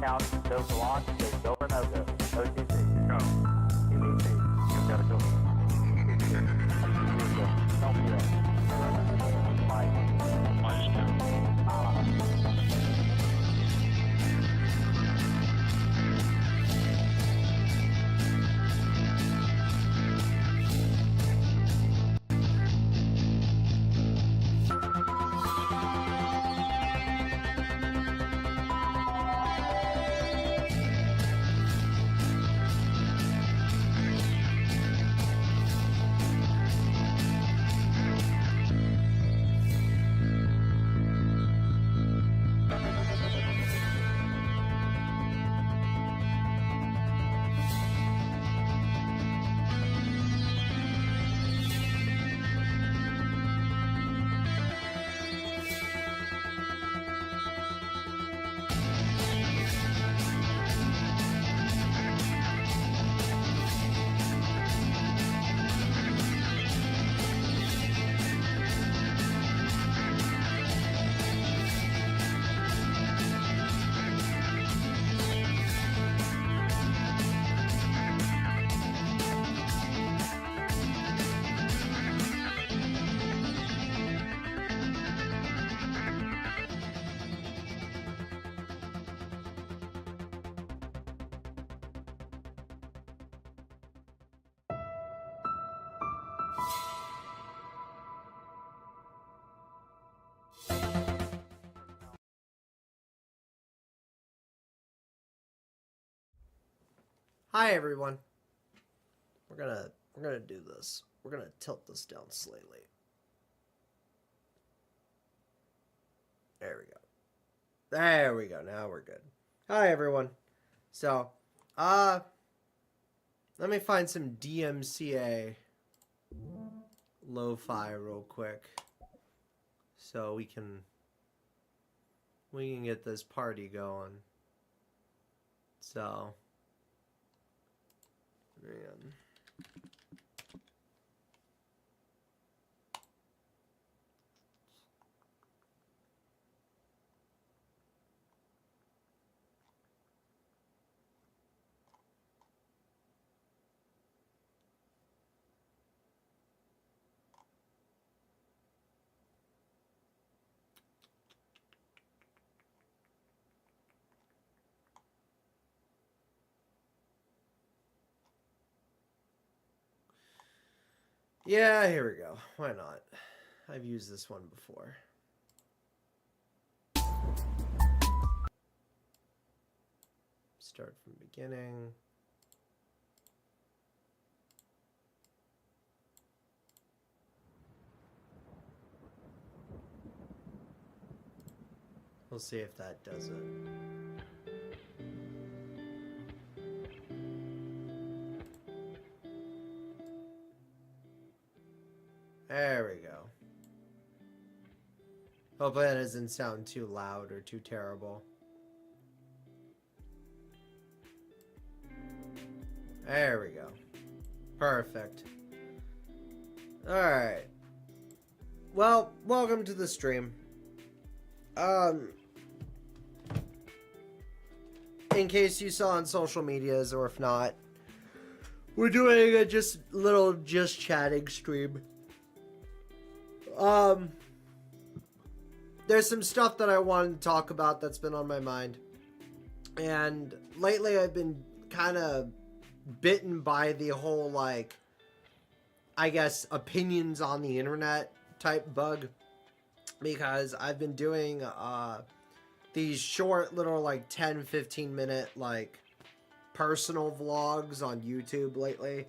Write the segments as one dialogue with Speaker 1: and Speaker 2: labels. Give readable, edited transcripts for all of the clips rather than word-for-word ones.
Speaker 1: count. Go for launch. Go or no go. OTC. Go. EVC. You gotta go. Don't do that.
Speaker 2: Hi everyone. We're gonna do this. We're gonna tilt this down slightly. There we go. There we go. Now we're good. Hi everyone. So, let me find some DMCA lo-fi real quick, so we can get this party going. So. Man. Yeah, here we go. Why not? I've used this one before. Start from beginning. We'll see if that does it. There we go. Hopefully that doesn't sound too loud or too terrible. There we go. Perfect. Alright. Well, welcome to the stream. In case you saw on social medias, or if not, we're doing a just chatting stream. There's some stuff that I wanted to talk about that's been on my mind. And lately I've been kind of bitten by the whole, like, I guess, opinions on the internet type bug. Because I've been doing, these short little, like, 10-15 minute, like, personal vlogs on YouTube lately.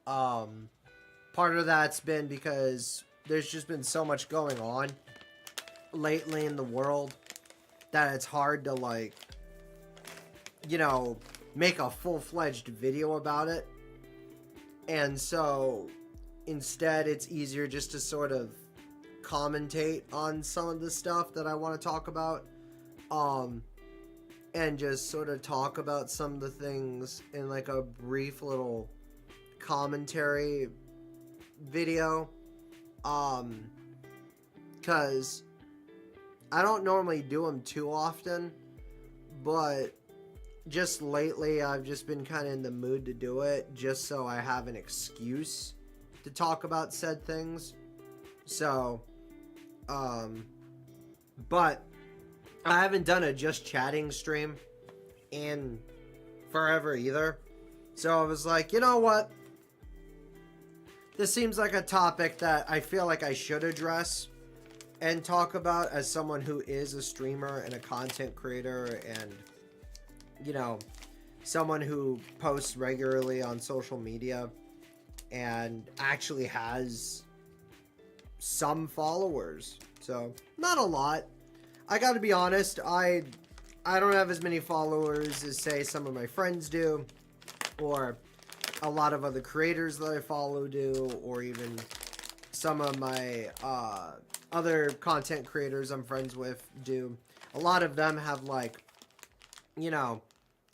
Speaker 2: Part of that's been because there's just been so much going on lately in the world that it's hard to, like, you know, make a full-fledged video about it. And so instead it's easier just to sort of commentate on some of the stuff that I want to talk about, and just sort of talk about some of the things in like a brief little commentary video, because I don't normally do them too often, but just lately I've just been kind of in the mood to do it, just so I have an excuse to talk about said things. So, but I haven't done a just chatting stream in forever either. So I was like, you know what? This seems like a topic that I feel like I should address and talk about as someone who is a streamer and a content creator and, you know, someone who posts regularly on social media and actually has some followers. So, not a lot. I gotta be honest, I don't have as many followers as, say, some of my friends do, or a lot of other creators that I follow do, or even some of my other content creators I'm friends with do. A lot of them have, like, you know,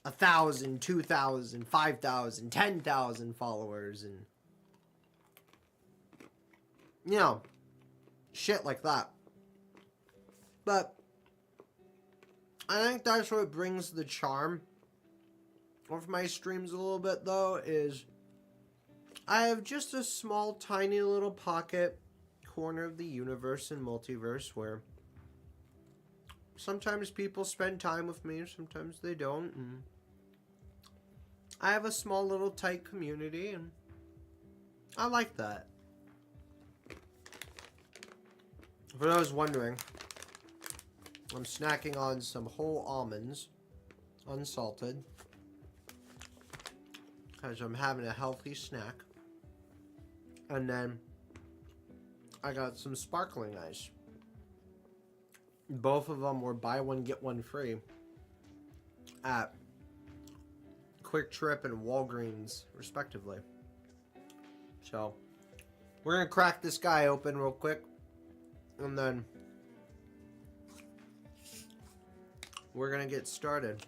Speaker 2: 1,000, 2,000, 5,000, 10,000 followers, and, you know, shit like that. But I think that's what brings the charm of my streams a little bit, though, is I have just a small, tiny little pocket corner of the universe and multiverse where sometimes people spend time with me, sometimes they don't, and I have a small little tight community, and I like that. For those wondering, I'm snacking on some whole almonds, unsalted, because I'm having a healthy snack. And then I got some sparkling ice. Both of them were buy one get one free at Quick Trip and Walgreens, respectively. So we're gonna crack this guy open real quick, and then we're gonna get started.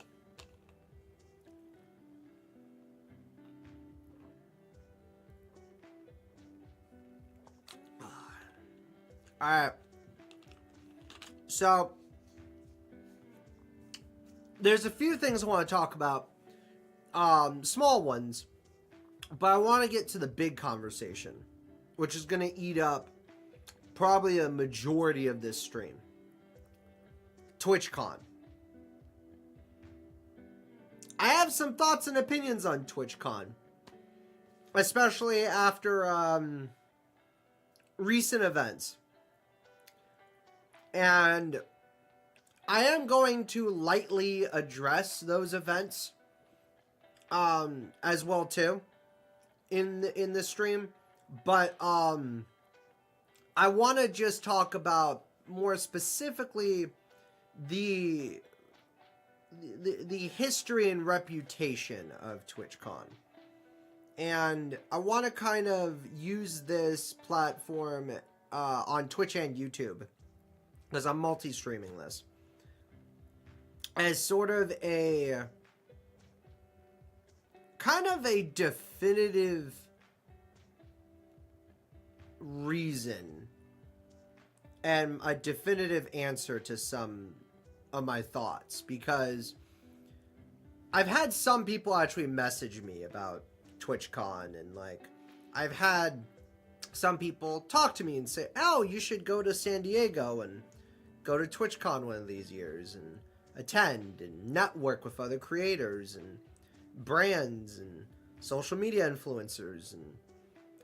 Speaker 2: Alright. So there's a few things I want to talk about. Small ones. But I want to get to the big conversation, which is going to eat up probably a majority of this stream. TwitchCon. I have some thoughts and opinions on TwitchCon, especially after recent events. And I am going to lightly address those events as well too in the stream, but I want to just talk about more specifically the history and reputation of TwitchCon. And I want to kind of use this platform on Twitch and YouTube, because I'm multi-streaming this, as sort of a kind of a definitive reason and a definitive answer to some of my thoughts, because I've had some people actually message me about TwitchCon, and like I've had some people talk to me and say, oh, you should go to San Diego and go to TwitchCon one of these years and attend and network with other creators and brands and social media influencers and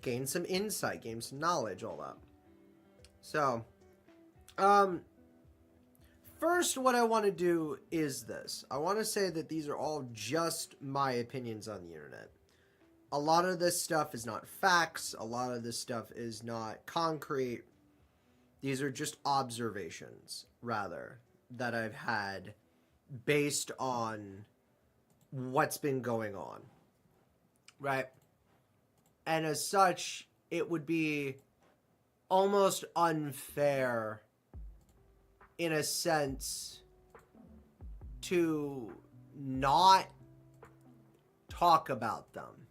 Speaker 2: gain some insight, gain some knowledge, all that. So, first, what I want to do is this. I want to say that these are all just my opinions on the internet. A lot of this stuff is not facts. A lot of this stuff is not concrete. These are just observations, rather, that I've had based on what's been going on. Right? And as such, it would be almost unfair, in a sense, to not talk about them,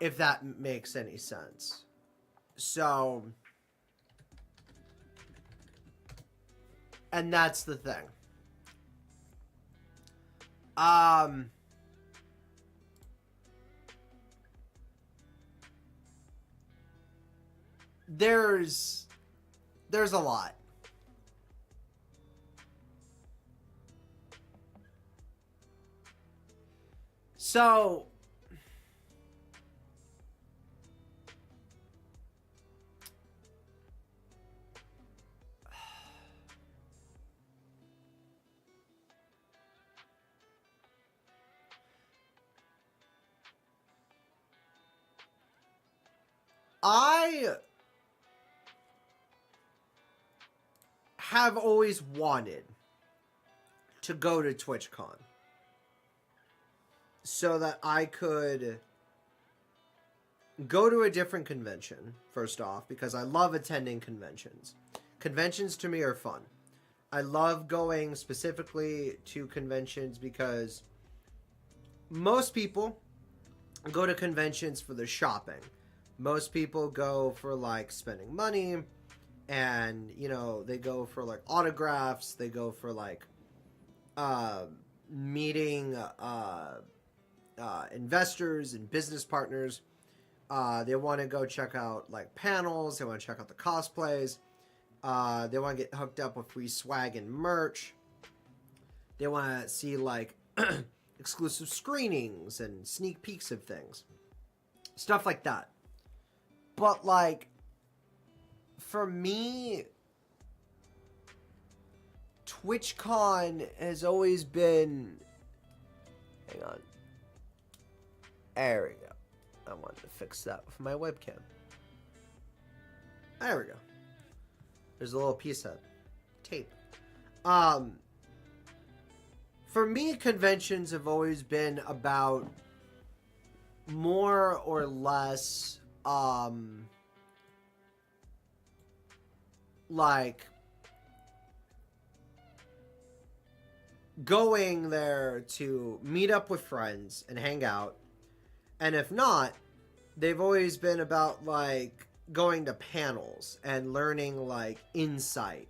Speaker 2: if that makes any sense. So, and that's the thing. Um, there's a lot. So I have always wanted to go to TwitchCon so that I could go to a different convention, first off, because I love attending conventions. Conventions to me are fun. I love going specifically to conventions because most people go to conventions for the shopping. Most people go for like spending money, and you know, they go for like autographs, they go for like meeting investors and business partners. They want to go check out like panels, they want to check out the cosplays, they want to get hooked up with free swag and merch, they want to see like exclusive screenings and sneak peeks of things, stuff like that. But like, for me, TwitchCon has always been... Hang on. There we go. I wanted to fix that with my webcam. There we go. There's a little piece of tape. For me, conventions have always been about more or less, like going there to meet up with friends and hang out. And if not, they've always been about like going to panels and learning like insight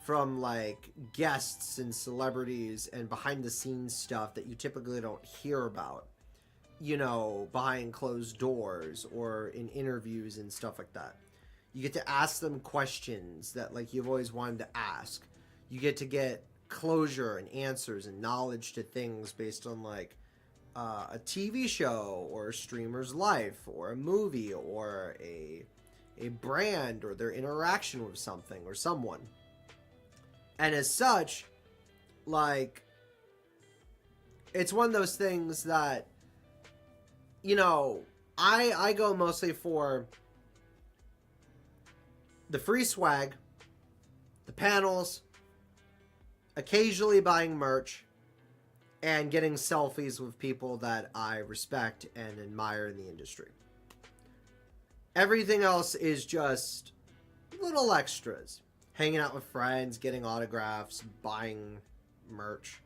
Speaker 2: from like guests and celebrities and behind the scenes stuff that you typically don't hear about, you know, behind closed doors or in interviews and stuff like that. You get to ask them questions that like you've always wanted to ask. You get closure and answers and knowledge to things based on like a TV show or a streamer's life or a movie or a brand or their interaction with something or someone. And as such, like, it's one of those things that, you know, I go mostly for the free swag, the panels, occasionally buying merch, and getting selfies with people that I respect and admire in the industry. Everything else is just little extras. Hanging out with friends, getting autographs, buying merch.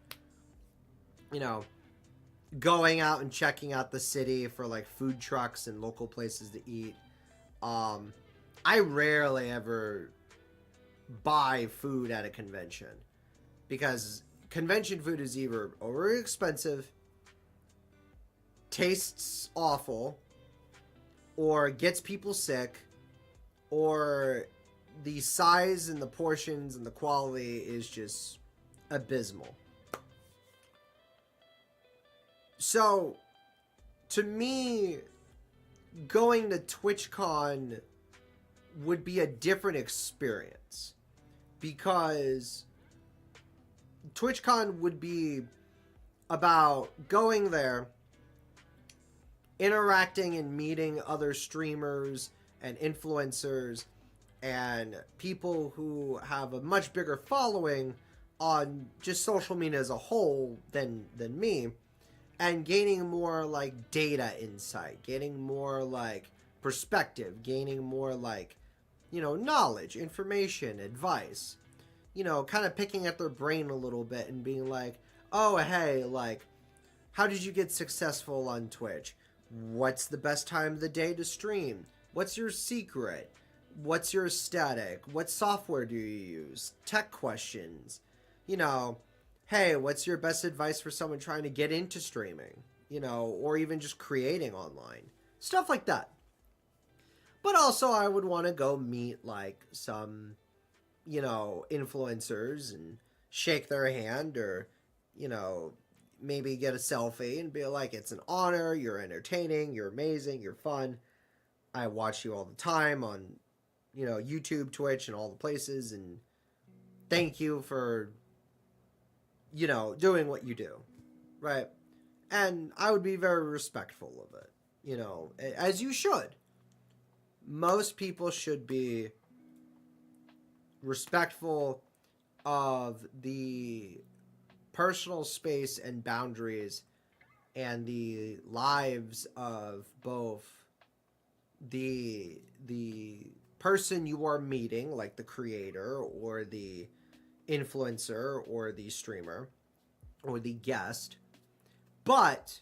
Speaker 2: You know, going out and checking out the city for like food trucks and local places to eat. I rarely ever buy food at a convention because convention food is either over expensive, tastes awful, or gets people sick, or the size and the portions and the quality is just abysmal. So, to me, going to TwitchCon would be a different experience because TwitchCon would be about going there, interacting and meeting other streamers and influencers and people who have a much bigger following on just social media as a whole than me, and gaining more like data insight, gaining more like perspective, gaining more like, you know, knowledge, information, advice, you know, kind of picking at their brain a little bit and being like, oh, hey, like, how did you get successful on Twitch? What's the best time of the day to stream? What's your secret? What's your aesthetic? What software do you use? Tech questions. You know, hey, what's your best advice for someone trying to get into streaming, or even just creating online, stuff like that. But also, I would want to go meet like some, influencers and shake their hand, or, you know, maybe get a selfie and be like, it's an honor, you're entertaining, you're amazing, you're fun. I watch you all the time on, YouTube, Twitch, and all the places, and thank you for, doing what you do, right? And I would be very respectful of it, as you should. Most people should be respectful of the personal space and boundaries and the lives of both the person you are meeting, like the creator or the influencer or the streamer or the guest, but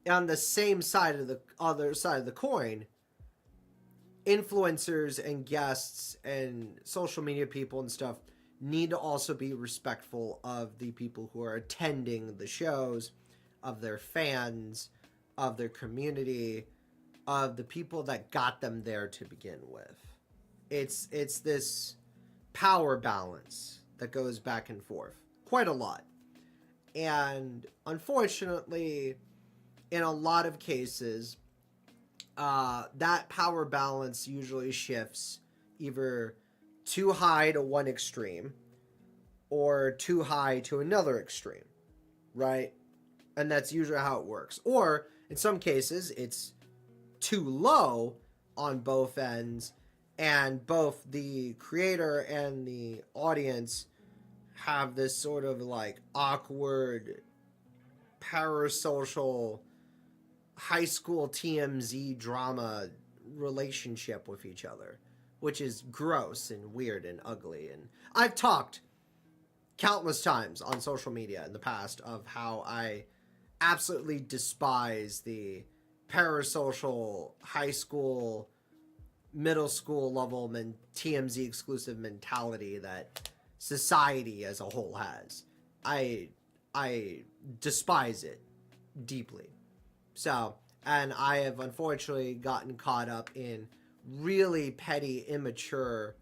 Speaker 2: on the same side of the other side of the coin, influencers and guests and social media people and stuff need to also be respectful of the people who are attending the shows, of their fans, of their community, of the people that got them there to begin with. It's this power balance that goes back and forth quite a lot. And unfortunately, in a lot of cases, that power balance usually shifts either too high to one extreme or too high to another extreme, right? And that's usually how it works. Or in some cases, it's too low on both ends, and both the creator and the audience have this sort of like awkward parasocial high school TMZ drama relationship with each other, which is gross and weird and ugly. And I've talked countless times on social media in the past of how I absolutely despise the parasocial high school, middle school level TMZ exclusive mentality that society as a whole has. I despise it deeply. So, and I have unfortunately gotten caught up in really petty, immature,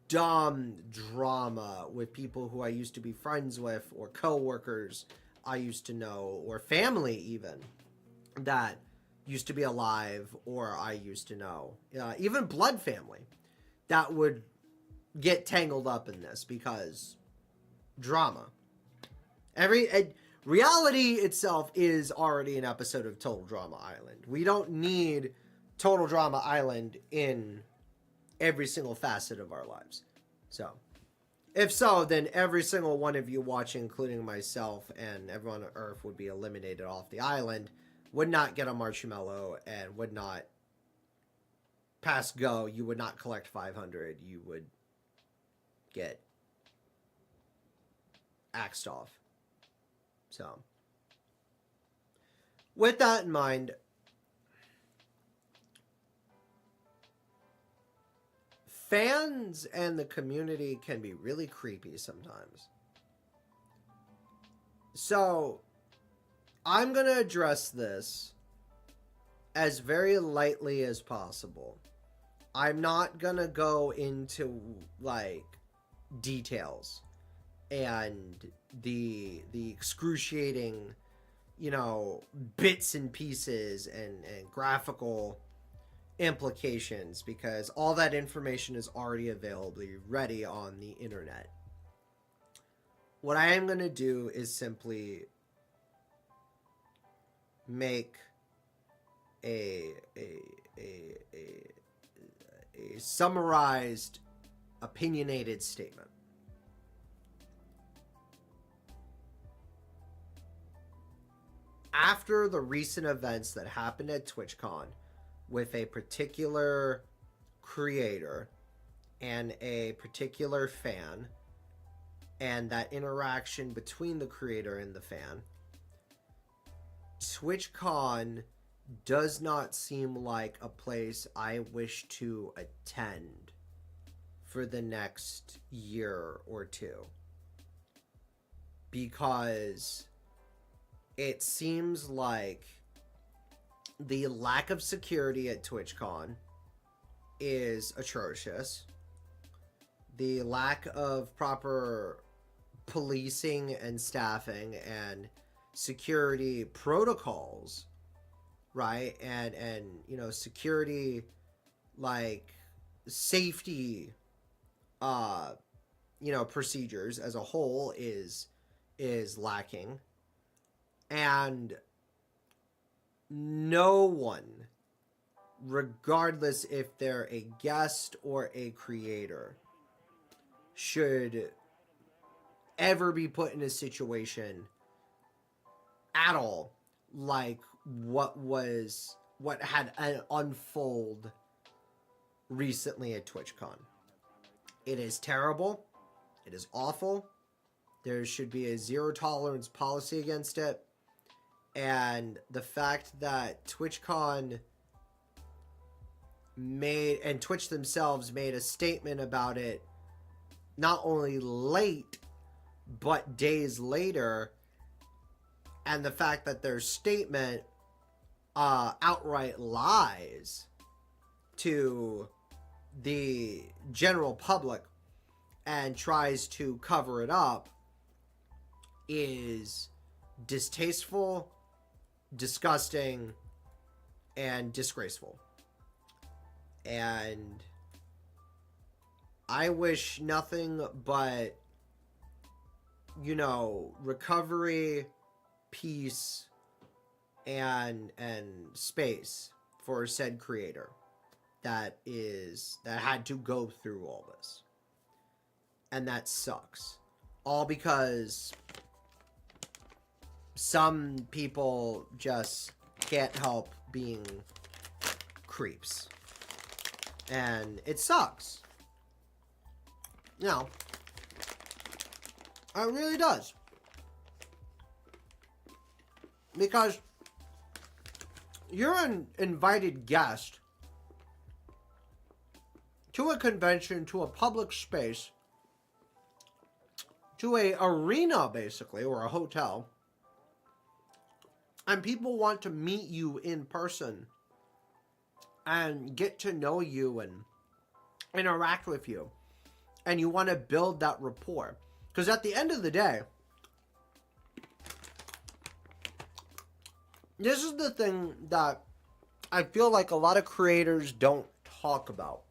Speaker 2: dumb drama with people who I used to be friends with, or coworkers I used to know, or family even that used to be alive or I used to know. Even blood family that would get tangled up in this because drama. Reality itself is already an episode of Total Drama Island. We don't need Total Drama Island in every single facet of our lives. So, if so, then every single one of you watching, including myself and everyone on Earth, would be eliminated off the island, would not get a marshmallow, and would not pass go. You would not collect 500. You would get axed off. So, with that in mind, fans and the community can be really creepy sometimes. So, I'm going to address this as very lightly as possible. I'm not going to go into, like, details and the excruciating, bits and pieces and graphical implications, because all that information is already available, ready on the internet. What I am going to do is simply make a summarized, opinionated statement. After the recent events that happened at TwitchCon with a particular creator and a particular fan, and that interaction between the creator and the fan, TwitchCon does not seem like a place I wish to attend for the next year or two. Because it seems like the lack of security at TwitchCon is atrocious. The lack of proper policing and staffing and security protocols, right? And you know, security, like safety you know, procedures as a whole is lacking. And no one, regardless if they're a guest or a creator, should ever be put in a situation at all like what had unfold recently at TwitchCon. It is terrible. It is awful. There should be a zero tolerance policy against it. And the fact that TwitchCon made, and Twitch themselves made a statement about it not only late, but days later, and the fact that their statement outright lies to the general public and tries to cover it up is distasteful, disgusting, and disgraceful. And I wish nothing but, you know, recovery, peace, and space for said creator that had to go through all this. And that sucks. All because some people just can't help being creeps. And it sucks. You know, it really does. Because you're an invited guest to a convention, to a public space, to a arena, basically, or a hotel, and people want to meet you in person and get to know you and interact with you, and you want to build that rapport. Because at the end of the day, this is the thing that I feel like a lot of creators don't talk about.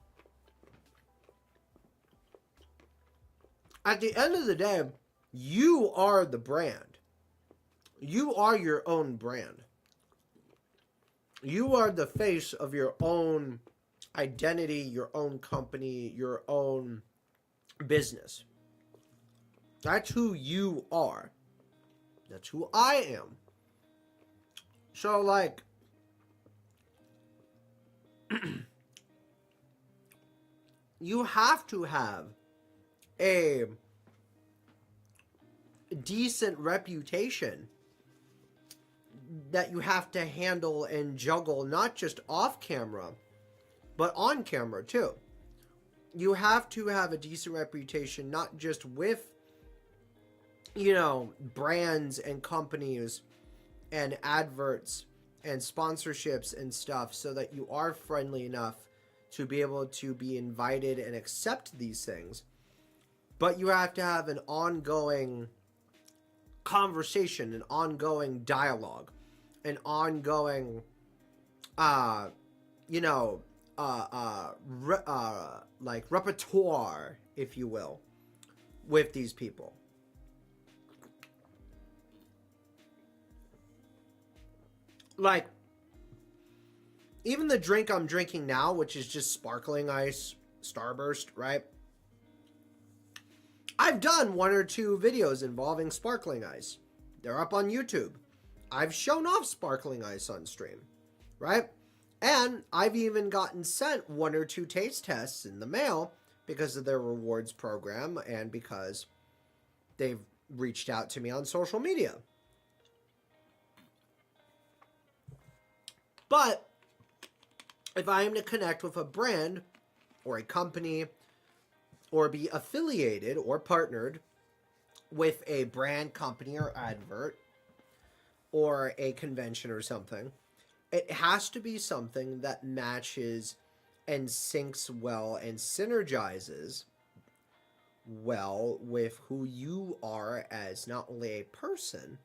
Speaker 2: At the end of the day, you are the brand. You are your own brand. You are the face of your own identity, your own company, your own business. That's who you are. That's who I am. So, like, you have to have a decent reputation that you have to handle and juggle, not just off camera, but on camera too. You have to have a decent reputation, not just with, you know, brands and companies and adverts and sponsorships and stuff, so that you are friendly enough to be able to be invited and accept these things. But you have to have an ongoing conversation, an ongoing dialogue, an ongoing, you know, like repertoire, if you will, with these people. Like, even the drink I'm drinking now, which is just sparkling ice, Starburst, right? I've done 1 or 2 videos involving sparkling ice. They're up on YouTube. I've shown off sparkling ice on stream, right? And I've even gotten sent 1 or 2 taste tests in the mail because of their rewards program and because they've reached out to me on social media. But if I am to connect with a brand or a company or be affiliated or partnered with a brand, company, or advert, or a convention or something, it has to be something that matches and syncs well and synergizes well with who you are as not only a person,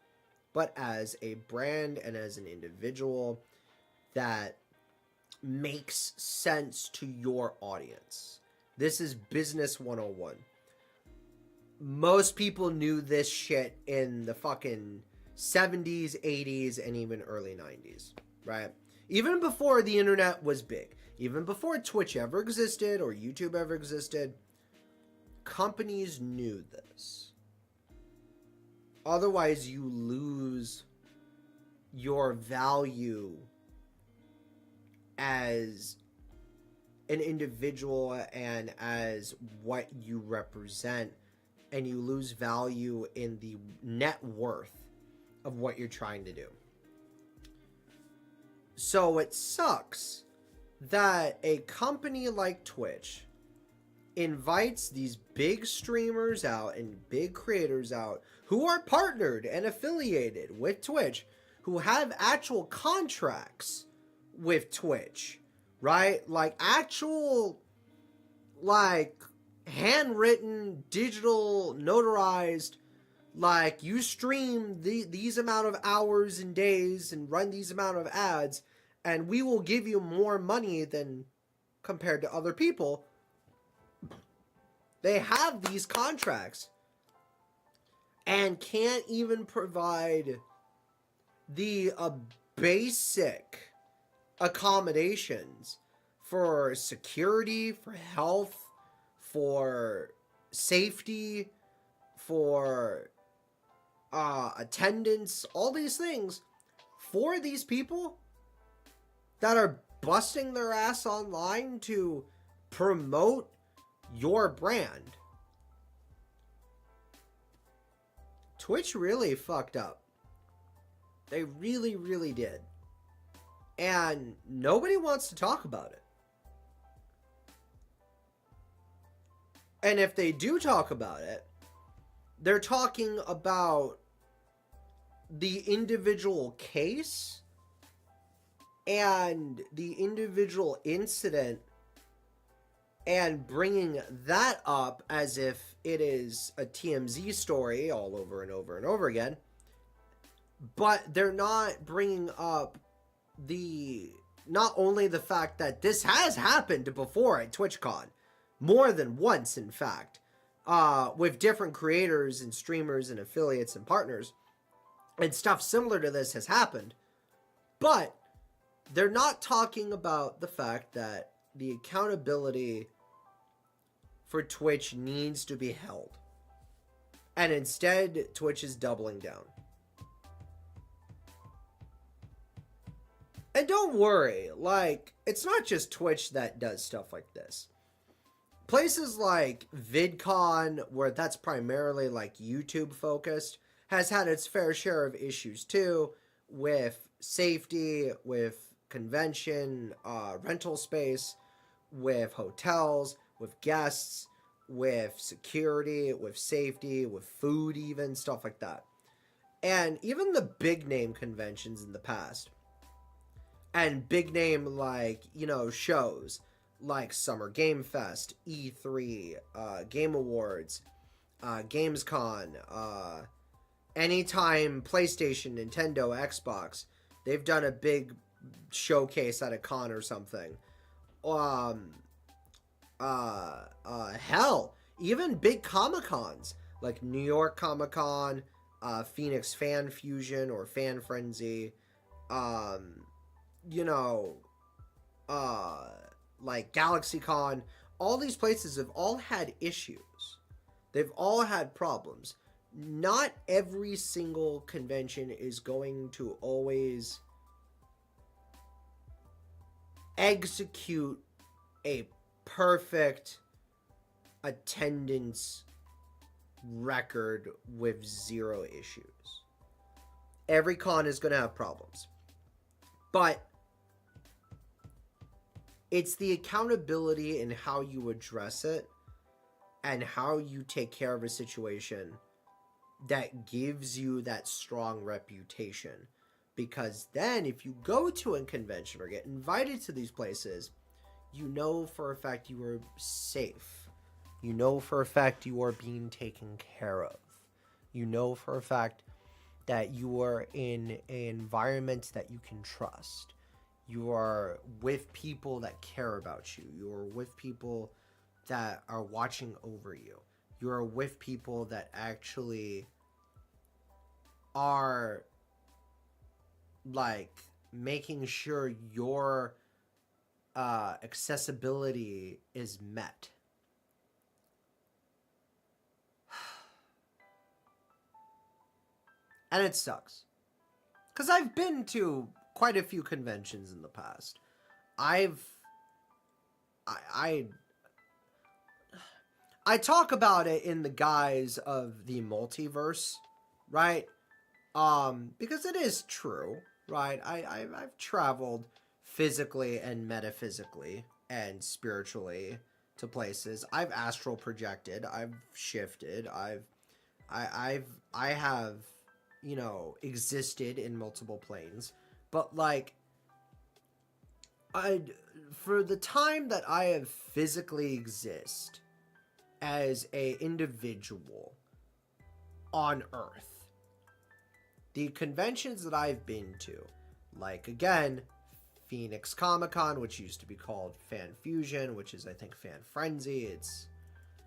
Speaker 2: but as a brand and as an individual that makes sense to your audience. This is business 101. Most people knew this shit in the fucking 70s, 80s, and even early 90s, right? Even before the internet was big, even before Twitch ever existed or YouTube ever existed, companies knew this. Otherwise, you lose your value as an individual and as what you represent, and you lose value in the net worth of what you're trying to do. So it sucks that a company like Twitch invites these big streamers out and big creators out who are partnered and affiliated with Twitch, who have actual contracts with Twitch, right? Like actual, like handwritten, digital, notarized, like you stream these amount of hours and days and run these amount of ads, and we will give you more money than compared to other people. They have these contracts and can't even provide the basic accommodations for security, for health, for safety, for attendance, all these things for these people that are busting their ass online to promote your brand. Twitch really fucked up. They really, really did. And nobody wants to talk about it. And if they do talk about it, they're talking about the individual case and the individual incident and bringing that up as if it is a TMZ story all over and over and over again. But they're not bringing up not only the fact that this has happened before at TwitchCon, more than once, in fact, with different creators and streamers and affiliates and partners, and stuff similar to this has happened. But they're not talking about the fact that the accountability for Twitch needs to be held. And instead, Twitch is doubling down. And don't worry, like, it's not just Twitch that does stuff like this. Places like VidCon, where that's primarily like YouTube focused, has had its fair share of issues too, with safety, with convention, rental space, with hotels, with guests, with security, with safety, with food even, stuff like that. And even the big name conventions in the past, and big name like, shows like Summer Game Fest, E3, Game Awards, Gamescom, anytime PlayStation, Nintendo, Xbox, they've done a big showcase at a con or something. Hell, even big Comic-Cons, like New York Comic-Con, Phoenix Fan Fusion or Fan Frenzy, like GalaxyCon, all these places have all had issues. They've all had problems. Not every single convention is going to always execute a perfect attendance record with zero issues. Every con is going to have problems. But it's the accountability and how you address it and how you take care of a situation that gives you that strong reputation. Because then if you go to a convention or get invited to these places, you know for a fact you are safe. You know for a fact you are being taken care of. You know for a fact that you are in an environment that you can trust. You are with people that care about you. You are with people that are watching over you. You are with people that actually are like making sure your accessibility is met. And it sucks. Because I've been to quite a few conventions in the past. I talk about it in the guise of the multiverse, right? Because it is true, right? I've traveled physically and metaphysically and spiritually to places. I've astral projected. I've shifted. I have, you know, existed in multiple planes. But like, for the time that I have physically exist as a individual on Earth, the conventions that I've been to, like again, Phoenix Comic Con, which used to be called Fan Fusion, which is I think Fan Frenzy. It's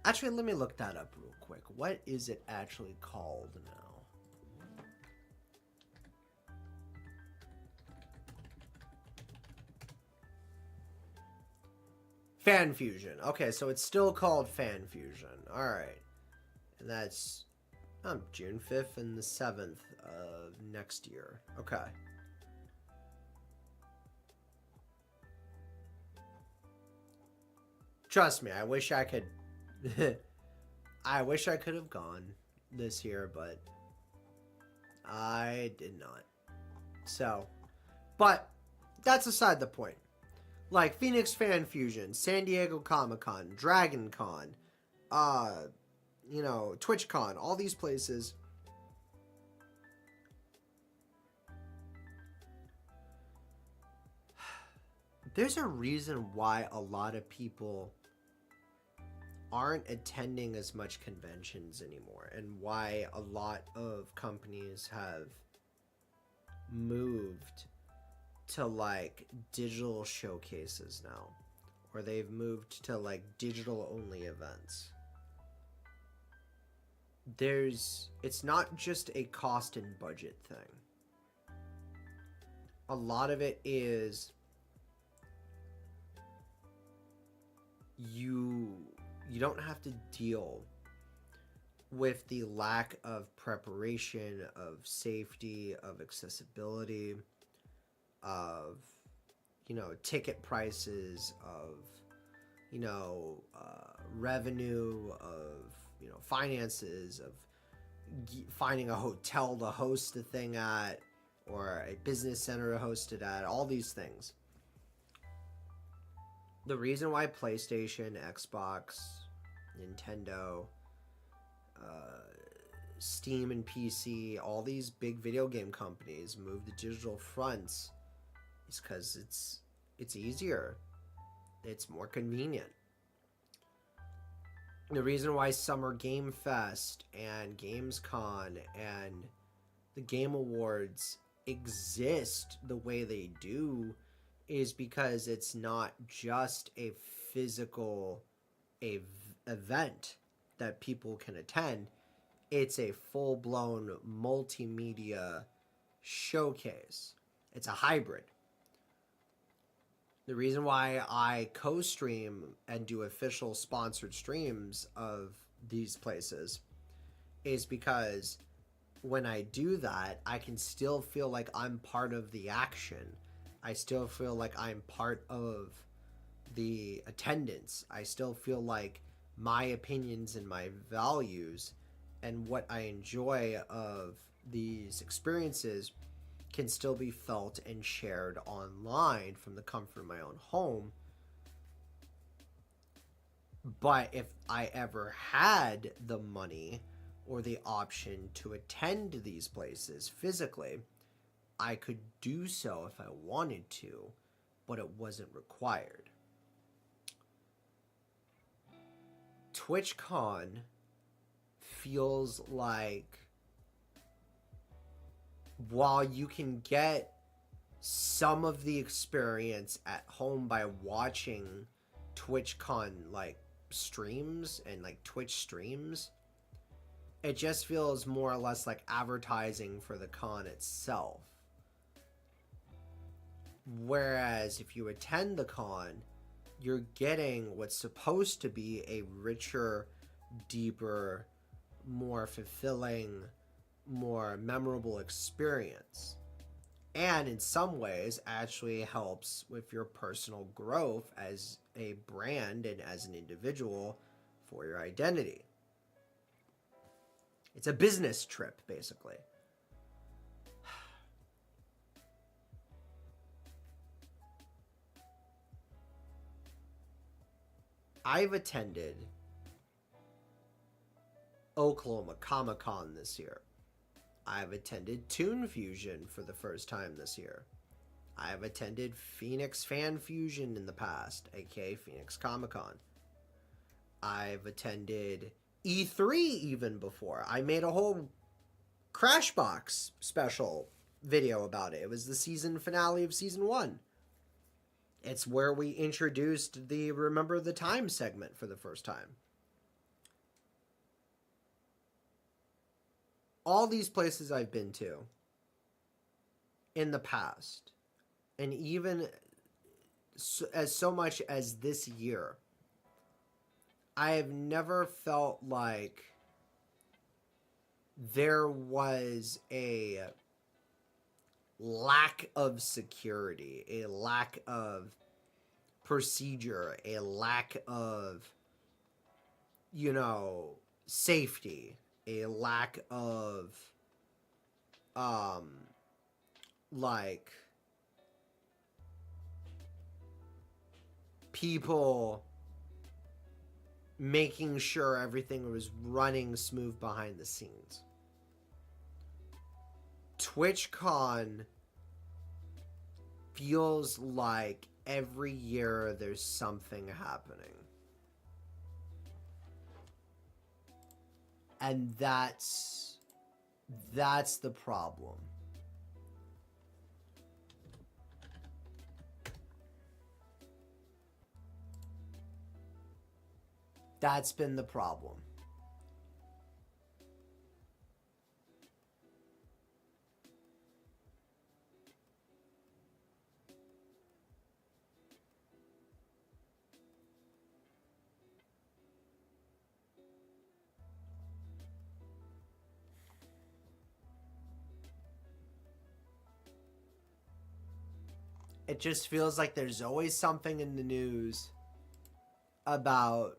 Speaker 2: actually, let me look that up real quick. What is it actually called now? Fan Fusion. Okay, so it's still called Fan Fusion. All right, and that's June 5th and the 7th of next year. Okay. Trust me, I wish I could. I wish I could have gone this year, but I did not. So, but that's aside the point. Like Phoenix Fan Fusion, San Diego Comic Con, Dragon Con, you know, TwitchCon, all these places. There's a reason why a lot of people aren't attending as much conventions anymore, and why a lot of companies have moved to like digital showcases now, or they've moved to like digital only events. It's not just a cost and budget thing. A lot of it is you don't have to deal with the lack of preparation, of safety, of accessibility, of, you know, ticket prices, of, you know, revenue, of, you know, finances, of finding a hotel to host the thing at, or a business center to host it at, all these things. The reason why PlayStation, Xbox, Nintendo, Steam and PC, all these big video game companies move to digital fronts is because it's easier. It's more convenient. The reason why Summer Game Fest and Gamescom and the Game Awards exist the way they do is because it's not just a physical event that people can attend. It's a full-blown multimedia showcase. It's a hybrid. The reason why I co-stream and do official sponsored streams of these places is because when I do that, I can still feel like I'm part of the action. I still feel like I'm part of the attendance. I still feel like my opinions and my values and what I enjoy of these experiences can still be felt and shared online from the comfort of my own home. But if I ever had the money or the option to attend these places physically, I could do so if I wanted to, but it wasn't required. TwitchCon feels like, while you can get some of the experience at home by watching TwitchCon like streams and like Twitch streams, it just feels more or less like advertising for the con itself. Whereas if you attend the con, you're getting what's supposed to be a richer, deeper, more fulfilling, more memorable experience. And in some ways actually helps with your personal growth as a brand and as an individual for your identity. It's a business trip, basically. I've attended Oklahoma Comic-Con this year. I've attended Toon Fusion for the first time this year. I've attended Phoenix Fan Fusion in the past, aka Phoenix Comic-Con. I've attended E3 even before. I made a whole Crashbox special video about it. It was the season finale of season 1. It's where we introduced the Remember the Time segment for the first time. All these places I've been to in the past, and even so much as this year, I have never felt like there was a lack of security, a lack of procedure, a lack of, safety, a lack of, people making sure everything was running smooth behind the scenes. TwitchCon feels like every year there's something happening. And that's the problem. That's been the problem. It just feels like there's always something in the news about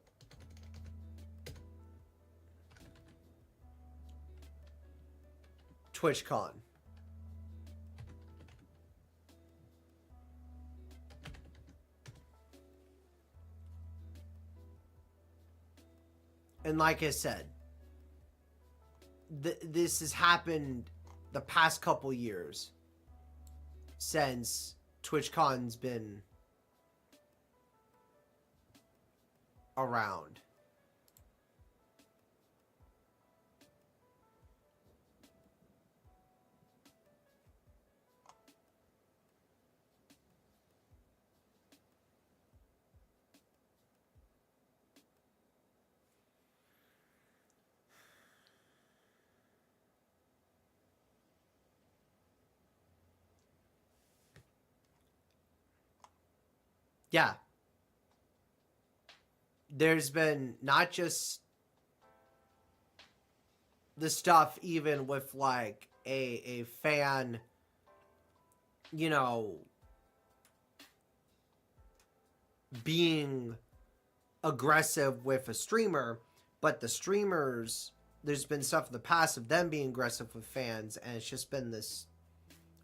Speaker 2: TwitchCon. And like I said, this has happened the past couple years since TwitchCon's been around. Yeah. There's been not just the stuff even with like a fan, being aggressive with a streamer, but the streamers, there's been stuff in the past of them being aggressive with fans, and it's just been this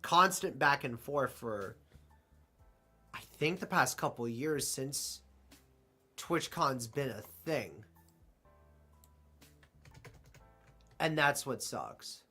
Speaker 2: constant back and forth for, I think, the past couple of years since TwitchCon's been a thing. And that's what sucks.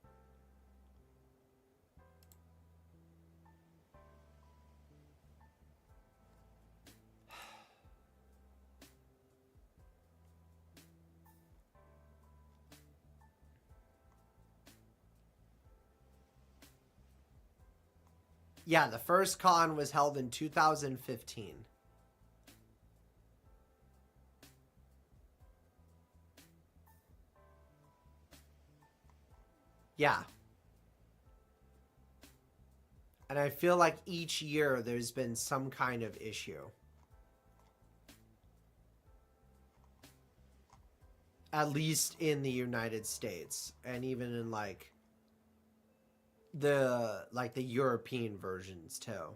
Speaker 2: Yeah, the first con was held in 2015. Yeah. And I feel like each year there's been some kind of issue. At least in the United States. And even in the European versions too.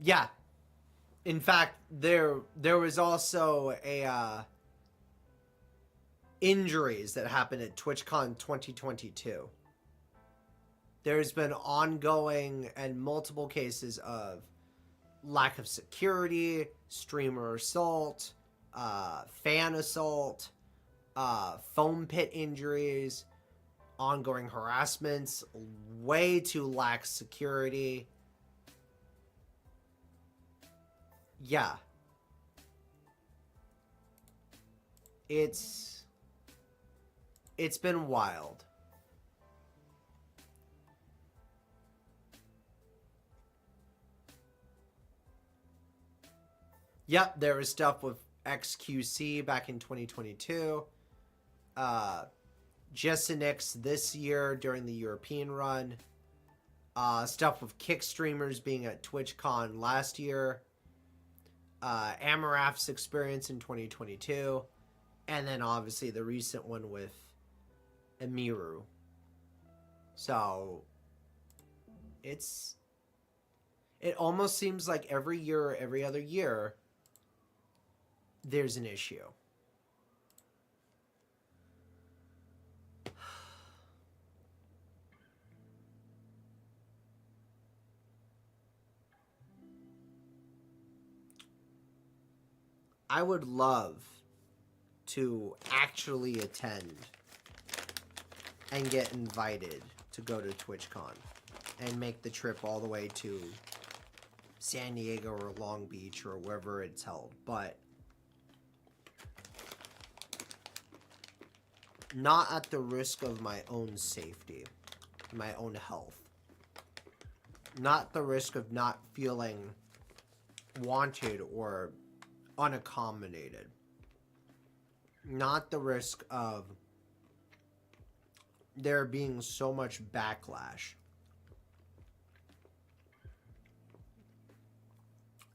Speaker 2: Yeah. In fact, there was also a injuries that happened at TwitchCon 2022. There's been ongoing and multiple cases of lack of security, streamer assault, fan assault, foam pit injuries, ongoing harassments, way too lax security. Yeah. It's been wild. Yep, there was stuff with XQC back in 2022. Jessenix this year during the European run. Stuff with Kick streamers being at TwitchCon last year. Amarath's experience in 2022. And then obviously the recent one with Emiru. So it almost seems like every year or every other year there's an issue. I would love to actually attend and get invited to go to TwitchCon and make the trip all the way to San Diego or Long Beach or wherever it's held, but not at the risk of my own safety, my own health. Not the risk of not feeling wanted or unaccommodated. Not the risk of there being so much backlash.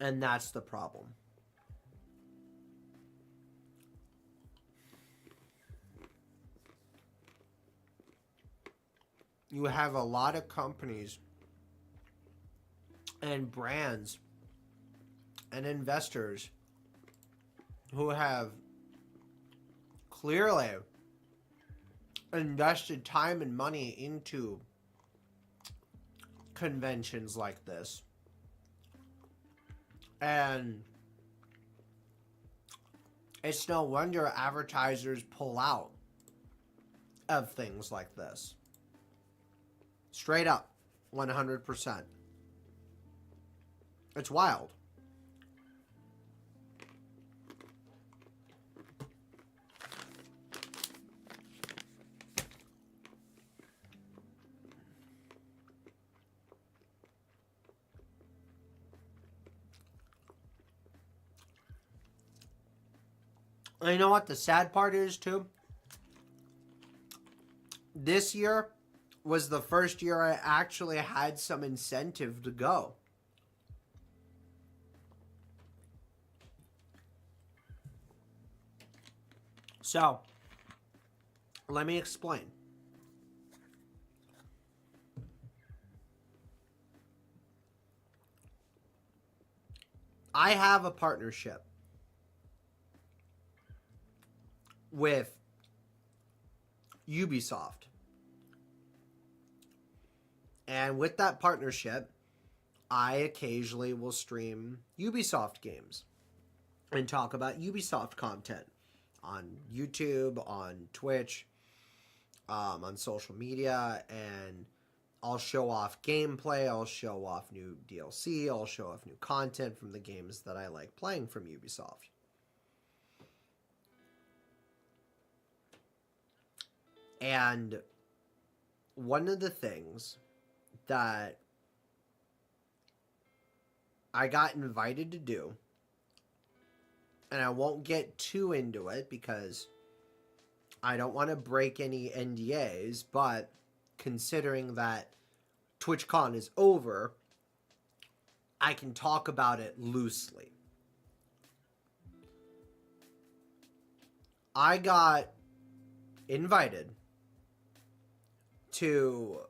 Speaker 2: And that's the problem. You have a lot of companies and brands and investors who have clearly invested time and money into conventions like this. And it's no wonder advertisers pull out of things like this. Straight up, 100%. It's wild. And you know what the sad part is, too? This year was the first year I actually had some incentive to go. So, let me explain. I have a partnership with Ubisoft. And with that partnership, I occasionally will stream Ubisoft games and talk about Ubisoft content on YouTube, on Twitch, on social media, and I'll show off gameplay, I'll show off new DLC, I'll show off new content from the games that I like playing from Ubisoft. And one of the things that I got invited to do, and I won't get too into it because I don't want to break any NDAs, but considering that TwitchCon is over, I can talk about it loosely. I got invited to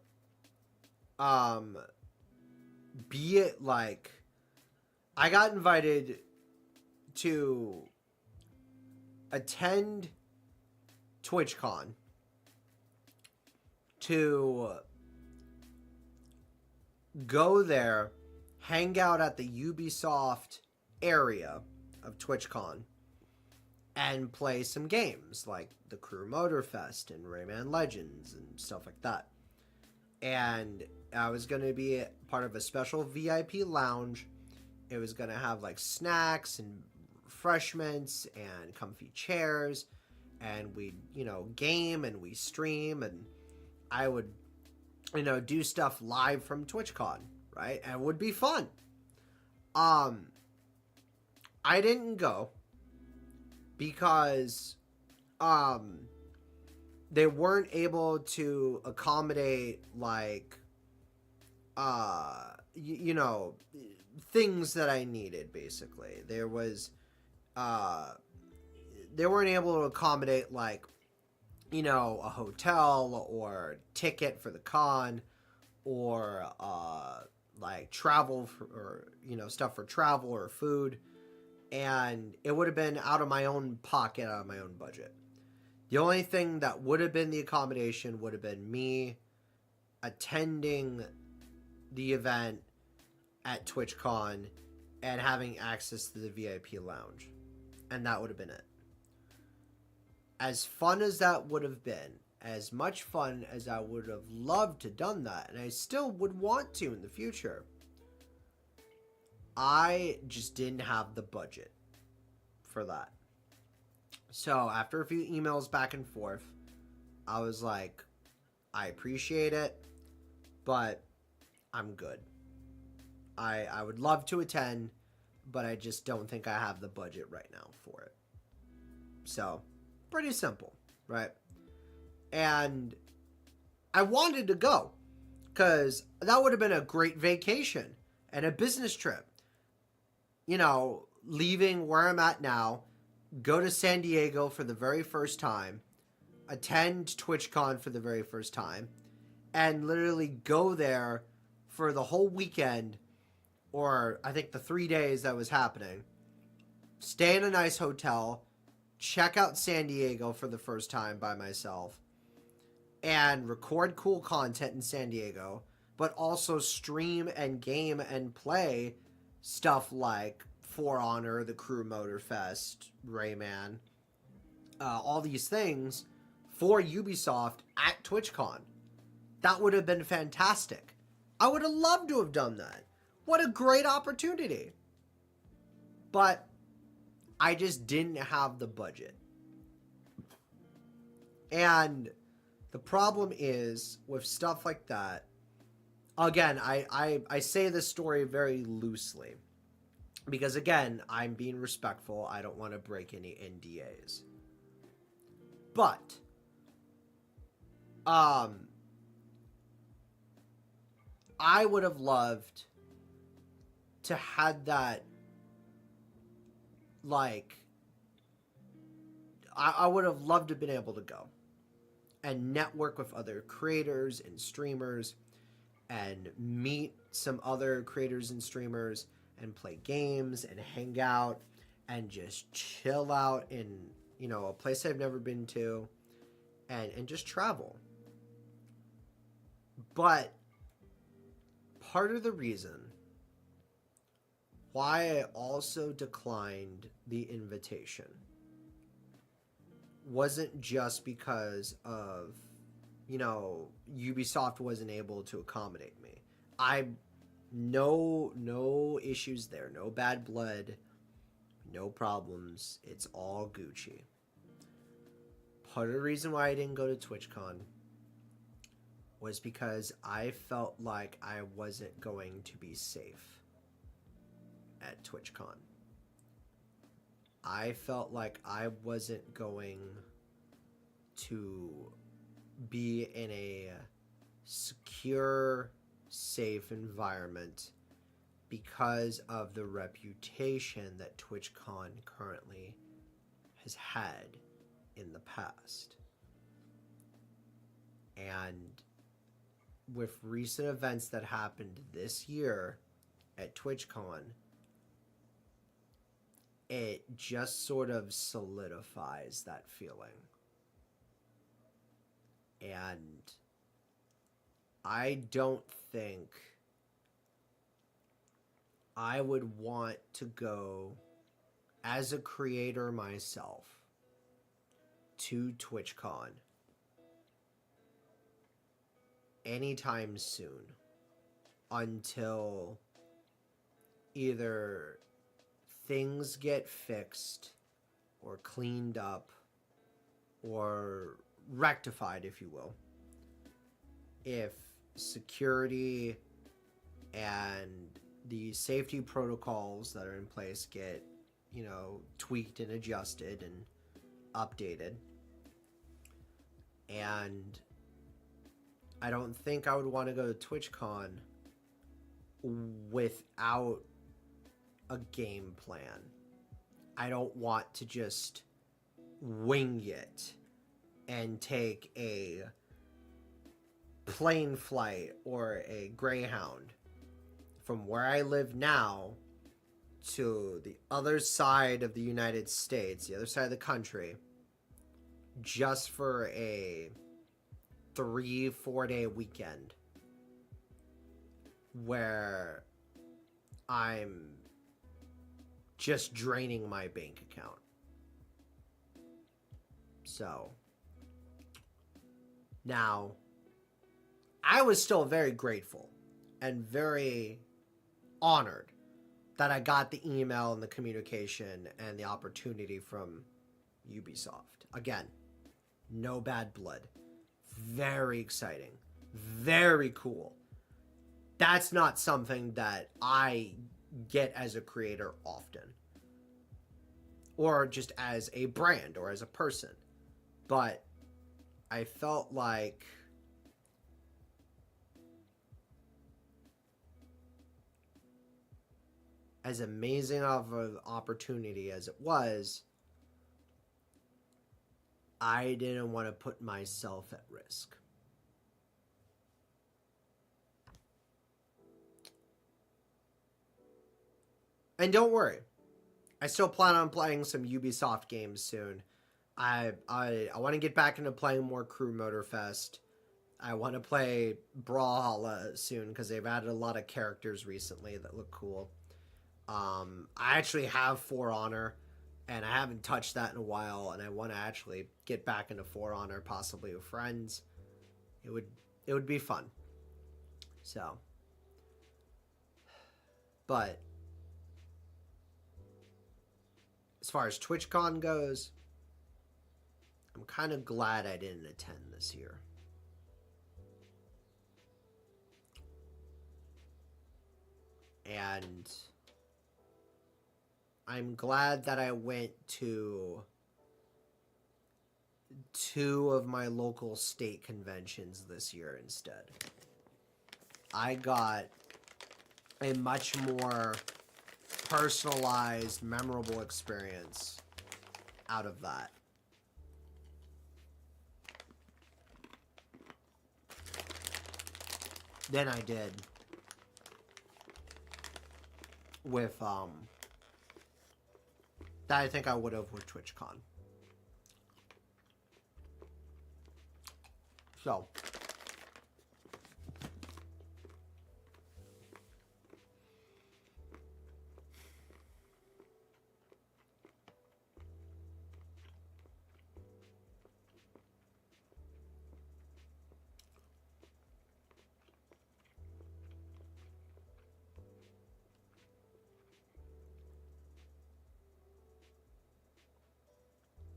Speaker 2: be it like I got invited to attend TwitchCon to go there, hang out at the Ubisoft area of TwitchCon, and play some games like the Crew Motorfest and Rayman Legends and stuff like that. And I was going to be part of a special VIP lounge. It was going to have like snacks and refreshments and comfy chairs, and we'd, game and we stream, and I would, do stuff live from TwitchCon, right? And it would be fun. I didn't go because they weren't able to accommodate like things that I needed. Basically, there was they weren't able to accommodate like a hotel or ticket for the con, or like travel for, or stuff for travel or food. And it would have been out of my own pocket, out of my own budget. The only thing that would have been the accommodation would have been me attending the event at TwitchCon and having access to the VIP lounge. And that would have been it. As fun as that would have been, as much fun as I would have loved to done that, and I still would want to in the future, I just didn't have the budget for that. So after a few emails back and forth, I was like, I appreciate it, but I'm good. I would love to attend, but I just don't think I have the budget right now for it. So, pretty simple, right? And I wanted to go because that would have been a great vacation and a business trip. Leaving where I'm at now, go to San Diego for the very first time, attend TwitchCon for the very first time, and literally go there for the whole weekend, or I think the 3 days that was happening, stay in a nice hotel, check out San Diego for the first time by myself, and record cool content in San Diego, but also stream and game and play stuff like For Honor, the Crew Motorfest, Rayman, all these things for Ubisoft at TwitchCon. That would have been fantastic. I would have loved to have done that. What a great opportunity. But I just didn't have the budget. And the problem is with stuff like that, again, I say this story very loosely because, again, I'm being respectful. I don't want to break any NDAs. But I would have loved to had that, like, I would have loved to have been able to go and network with other creators and streamers and meet some other creators and streamers and play games and hang out and just chill out in, you know, a place I've never been to, and just travel. But part of the reason why I also declined the invitation wasn't just because of, you know, Ubisoft wasn't able to accommodate me. No issues there, no bad blood, no problems. It's all Gucci. Part of the reason why I didn't go to TwitchCon was because I felt like I wasn't going to be safe at TwitchCon. I felt like I wasn't going to be in a secure, safe environment because of the reputation that TwitchCon currently has had in the past. And with recent events that happened this year at TwitchCon, it just sort of solidifies that feeling. And I don't think I would want to go as a creator myself to TwitchCon anytime soon until either things get fixed or cleaned up or rectified, if you will. If security and the safety protocols that are in place get, you know, tweaked and adjusted and updated. And I don't think I would want to go to TwitchCon without a game plan. I don't want to just wing it and take a plane flight or a Greyhound from where I live now to the other side of the United States, the other side of the country, just for a 3-4 day weekend where I'm just draining my bank account. So now I was still very grateful and very honored that I got the email and the communication and the opportunity from Ubisoft. Again, no bad blood. Very exciting. Very cool. That's not something that I get as a creator often. Or just as a brand or as a person. But I felt like as amazing of an opportunity as it was, I didn't want to put myself at risk. And don't worry, I still plan on playing some Ubisoft games soon. I want to get back into playing more Crew Motorfest. I want to play Brawlhalla soon because they've added a lot of characters recently that look cool. I actually have For Honor, and I haven't touched that in a while, and I want to actually get back into For Honor, possibly with friends. It would be fun. So, but as far as TwitchCon goes, I'm kind of glad I didn't attend this year. And I'm glad that I went to 2 of my local state conventions this year instead. I got a much more personalized, memorable experience out of that. Than I did with that I think I would have with TwitchCon. So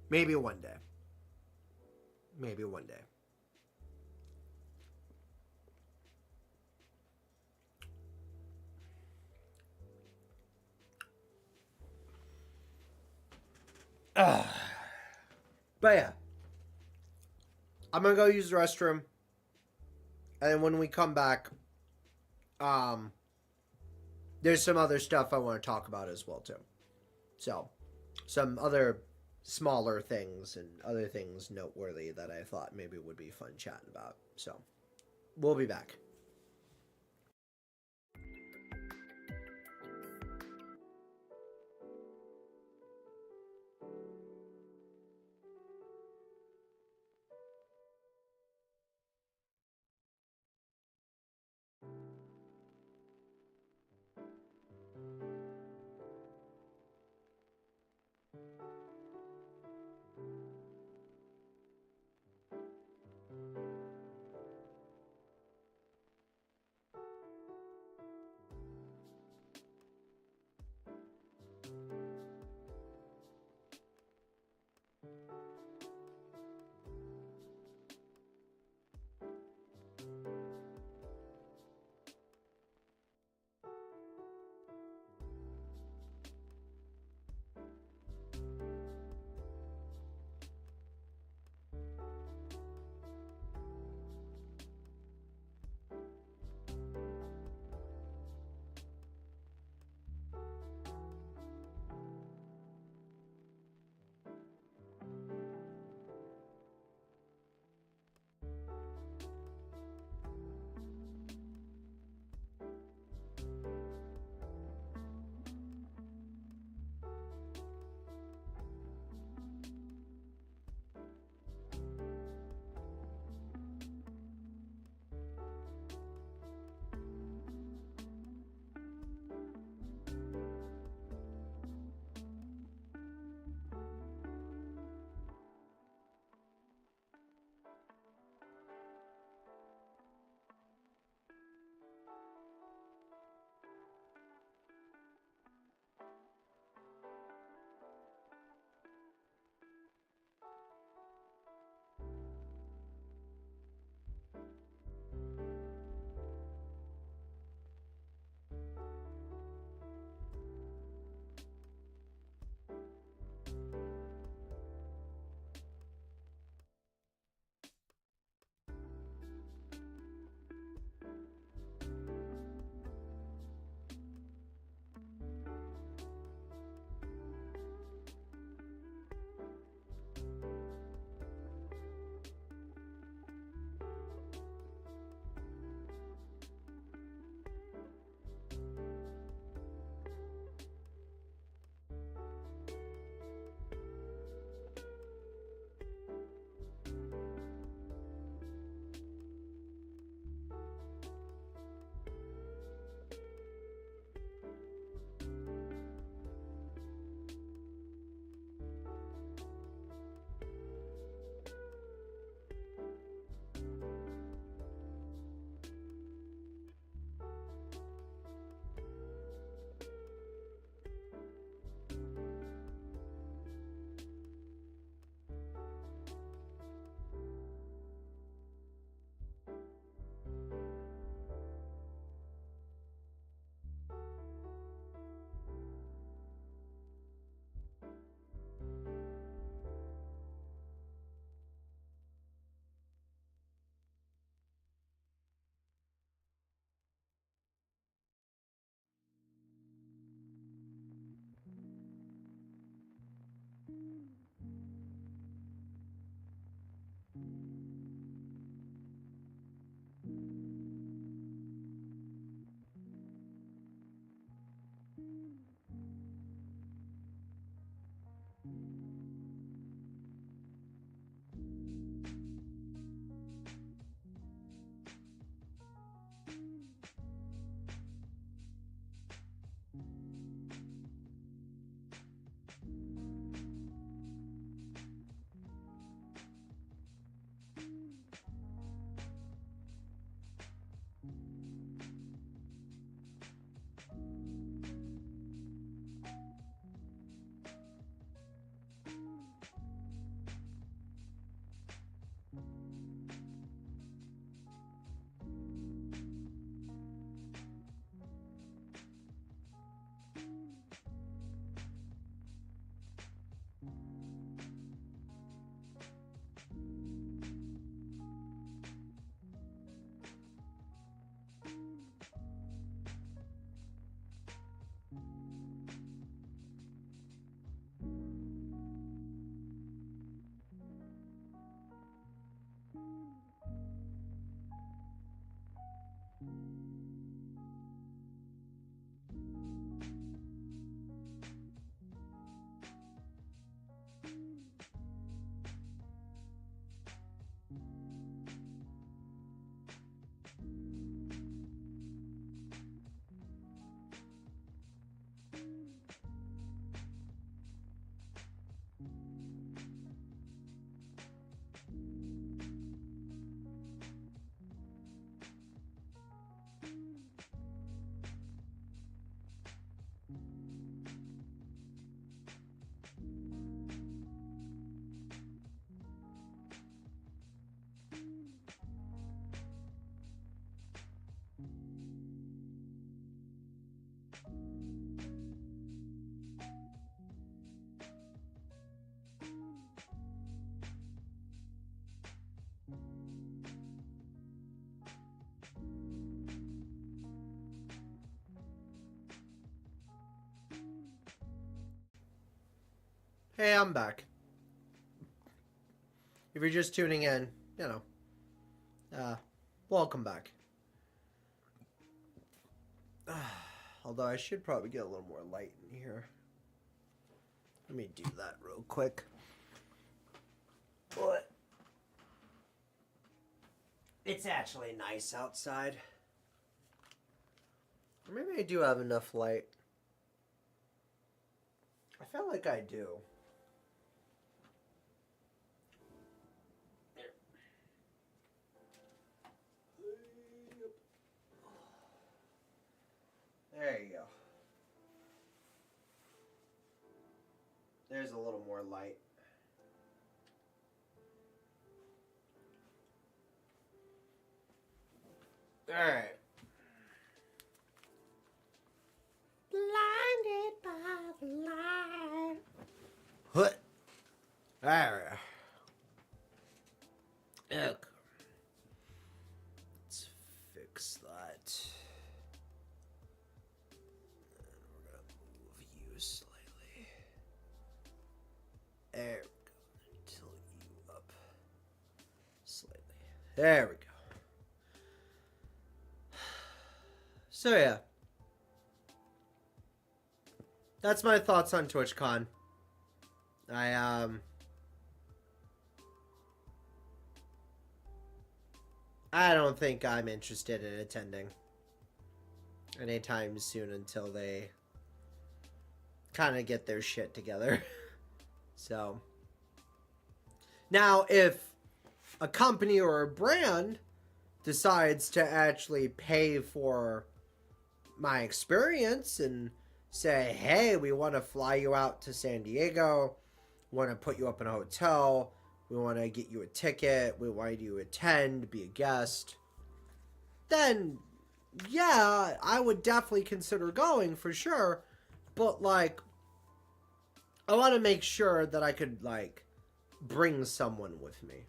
Speaker 2: maybe one day. Maybe one day. But yeah. I'm gonna go use the restroom. And when we come back, there's some other stuff I want to talk about as well, too. So, some other smaller things and other things noteworthy that I thought maybe would be fun chatting about. So, we'll be back. Hey, I'm back. If you're just tuning in, welcome back. Although I should probably get a little more light in here. Let me do that real quick. But it's actually nice outside. Or maybe I do have enough light. I feel like I do. There you go. There's a little more light. Alright. Blinded by the light. What? Alright. Okay. Let's fix that. And we're gonna move you slightly. There we go. Tilt you up slightly. There we go. So yeah. That's my thoughts on TwitchCon. I don't think I'm interested in attending anytime soon until they kind of get their shit together. So now if a company or a brand decides to actually pay for my experience and say, hey, we want to fly you out to San Diego, want to put you up in a hotel, we want to get you a ticket, we want you to attend, be a guest, then yeah, I would definitely consider going for sure. But like, I want to make sure that I could like bring someone with me,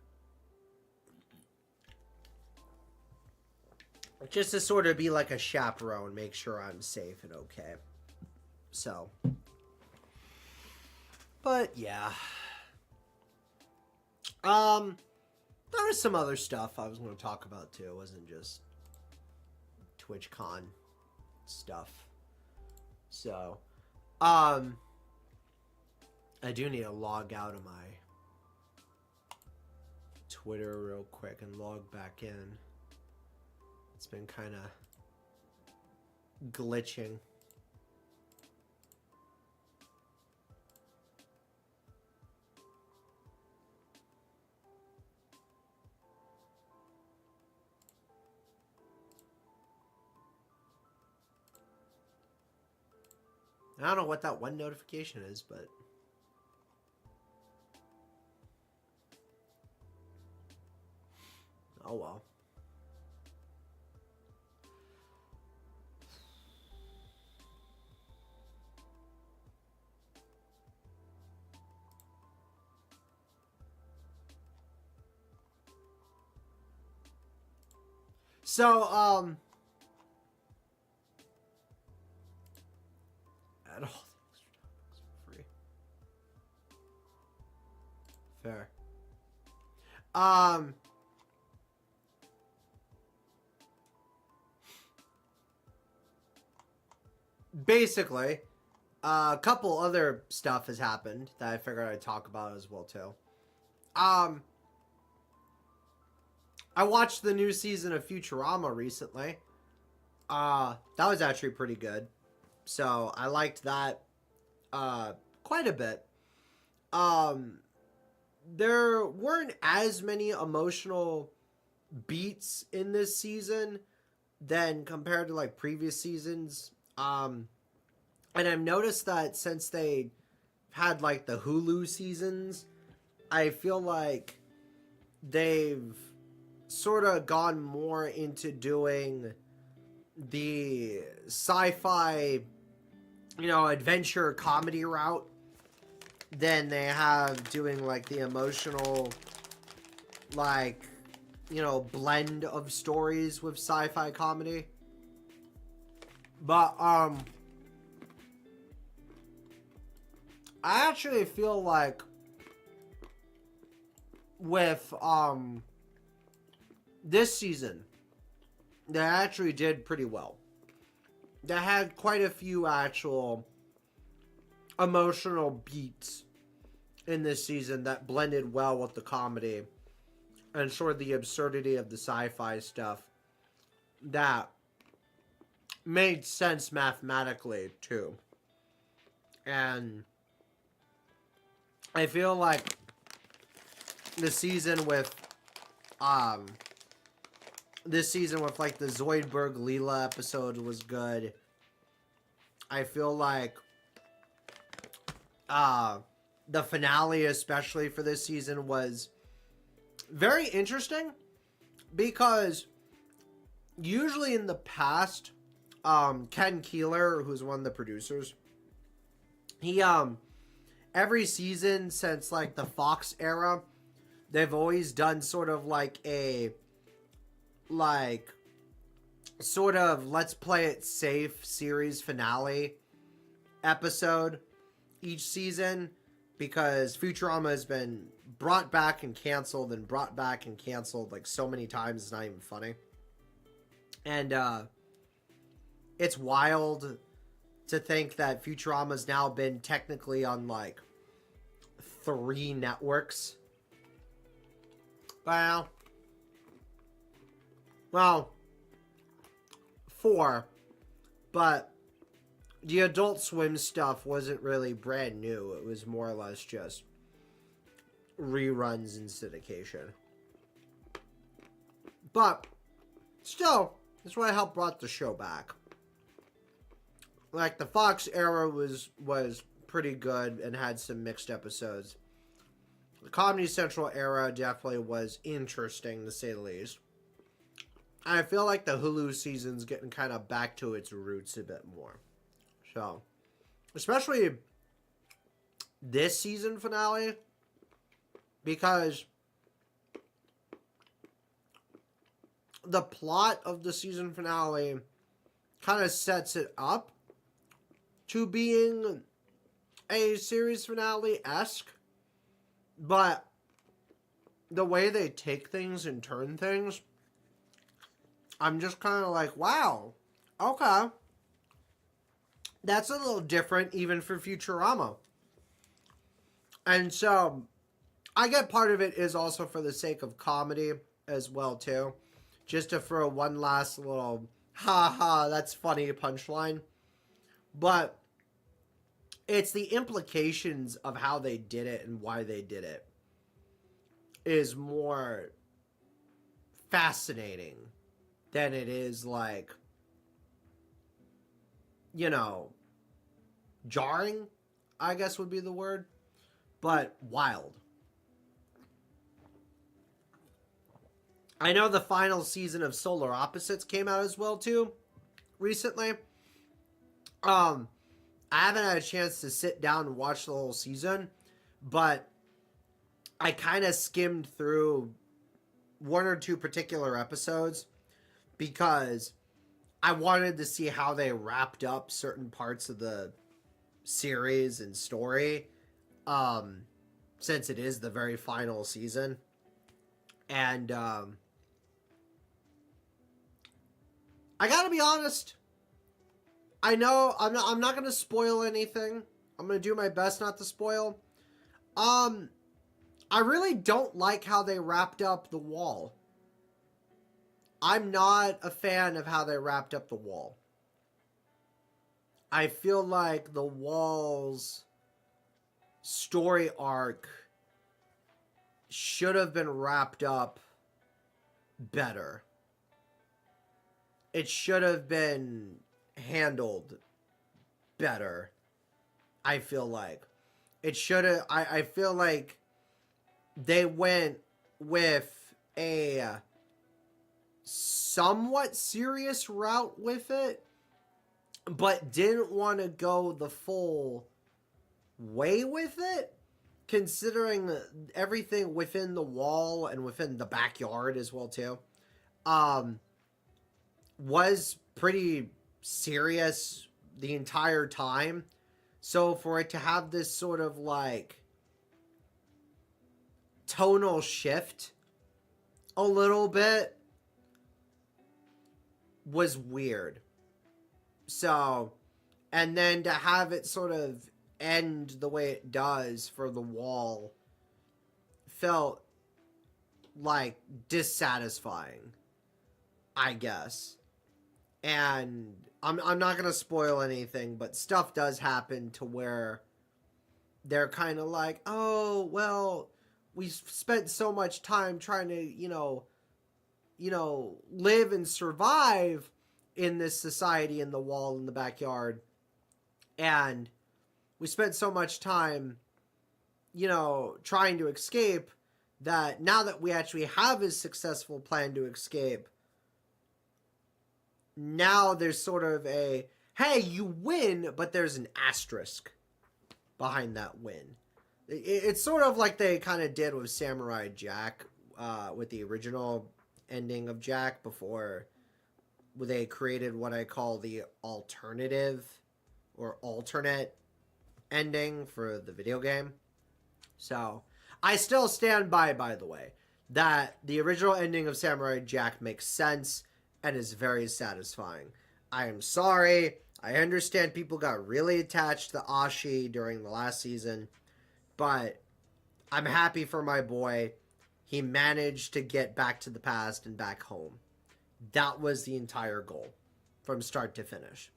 Speaker 2: just to sort of be like a chaperone, make sure I'm safe and okay. So, but yeah. There was some other stuff I was going to talk about too. It wasn't just TwitchCon stuff. So, I do need to log out of my Twitter real quick and log back in. It's been kind of glitching. I don't know what that one notification is, but oh well. So, add all the extra topics for free. Fair. Basically, a couple other stuff has happened that I figured I'd talk about as well too. I watched the new season of Futurama recently. That was actually pretty good. So I liked that quite a bit. There weren't as many emotional beats in this season than compared to like previous seasons. And I've noticed that since they had like the Hulu seasons, I feel like they've sort of gone more into doing the sci-fi, adventure comedy route than they have doing like the emotional, blend of stories with sci-fi comedy. But I actually feel like with this season they actually did pretty well. They had quite a few actual emotional beats in this season that blended well with the comedy and sort of the absurdity of the sci-fi stuff that made sense mathematically too. And I feel like the season with like the Zoidberg Leela episode was good. I feel like the finale, especially for this season, was very interesting because usually in the past, Ken Keeler, who's one of the producers, he every season since like the Fox era, they've always done sort of like a sort of let's play it safe series finale episode each season, because Futurama has been brought back and canceled and brought back and canceled like so many times it's not even funny. And it's wild to think that Futurama's now been technically on like 3 networks. Well, 4, but the Adult Swim stuff wasn't really brand new. It was more or less just reruns and syndication. But still, that's why I helped brought the show back. Like the Fox era was pretty good and had some mixed episodes. The Comedy Central era definitely was interesting, to say the least. I feel like the Hulu season's getting kind of back to its roots a bit more. So, especially this season finale, because the plot of the season finale kind of sets it up to being a series finale-esque, but the way they take things and turn things, I'm just kind of like, wow, okay. That's a little different even for Futurama. And so I get part of it is also for the sake of comedy as well too. Just to throw one last little ha ha, that's funny punchline. But it's the implications of how they did it and why they did it is more fascinating than it is like, you know, jarring, I guess would be the word, but wild. I know the final season of Solar Opposites came out as well too recently. I haven't had a chance to sit down and watch the whole season, but I kind of skimmed through one or two particular episodes because I wanted to see how they wrapped up certain parts of the series and story, since it is the very final season. And I gotta be honest, I know I'm not gonna spoil anything. I'm gonna do my best not to spoil. I really don't like how they wrapped up the wall. I'm not a fan of how they wrapped up the wall. I feel like the wall's story arc should have been wrapped up better. It should have been handled better. I feel like it should have. I feel like they went with a somewhat serious route with it, but didn't want to go the full way with it, considering everything within the wall and within the backyard as well too was pretty serious the entire time. So for it to have this sort of like tonal shift a little bit was weird. So, and then to have it sort of end the way it does for the wall felt like dissatisfying, I guess. And I'm not gonna spoil anything, but stuff does happen to where they're kind of like, oh well, we spent so much time trying to live and survive in this society in the wall in the backyard, and we spent so much time trying to escape that now that we actually have a successful plan to escape, now there's sort of a, hey, you win, but there's an asterisk behind that win. It's sort of like they kind of did with Samurai Jack, with the original ending of Jack, before they created what I call the alternative or alternate ending for the video game. So I still stand by the way, that the original ending of Samurai Jack makes sense and is very satisfying. I am sorry. I understand people got really attached to Ashi during the last season, but I'm happy for my boy. He managed to get back to the past and back home. That was the entire goal from start to finish.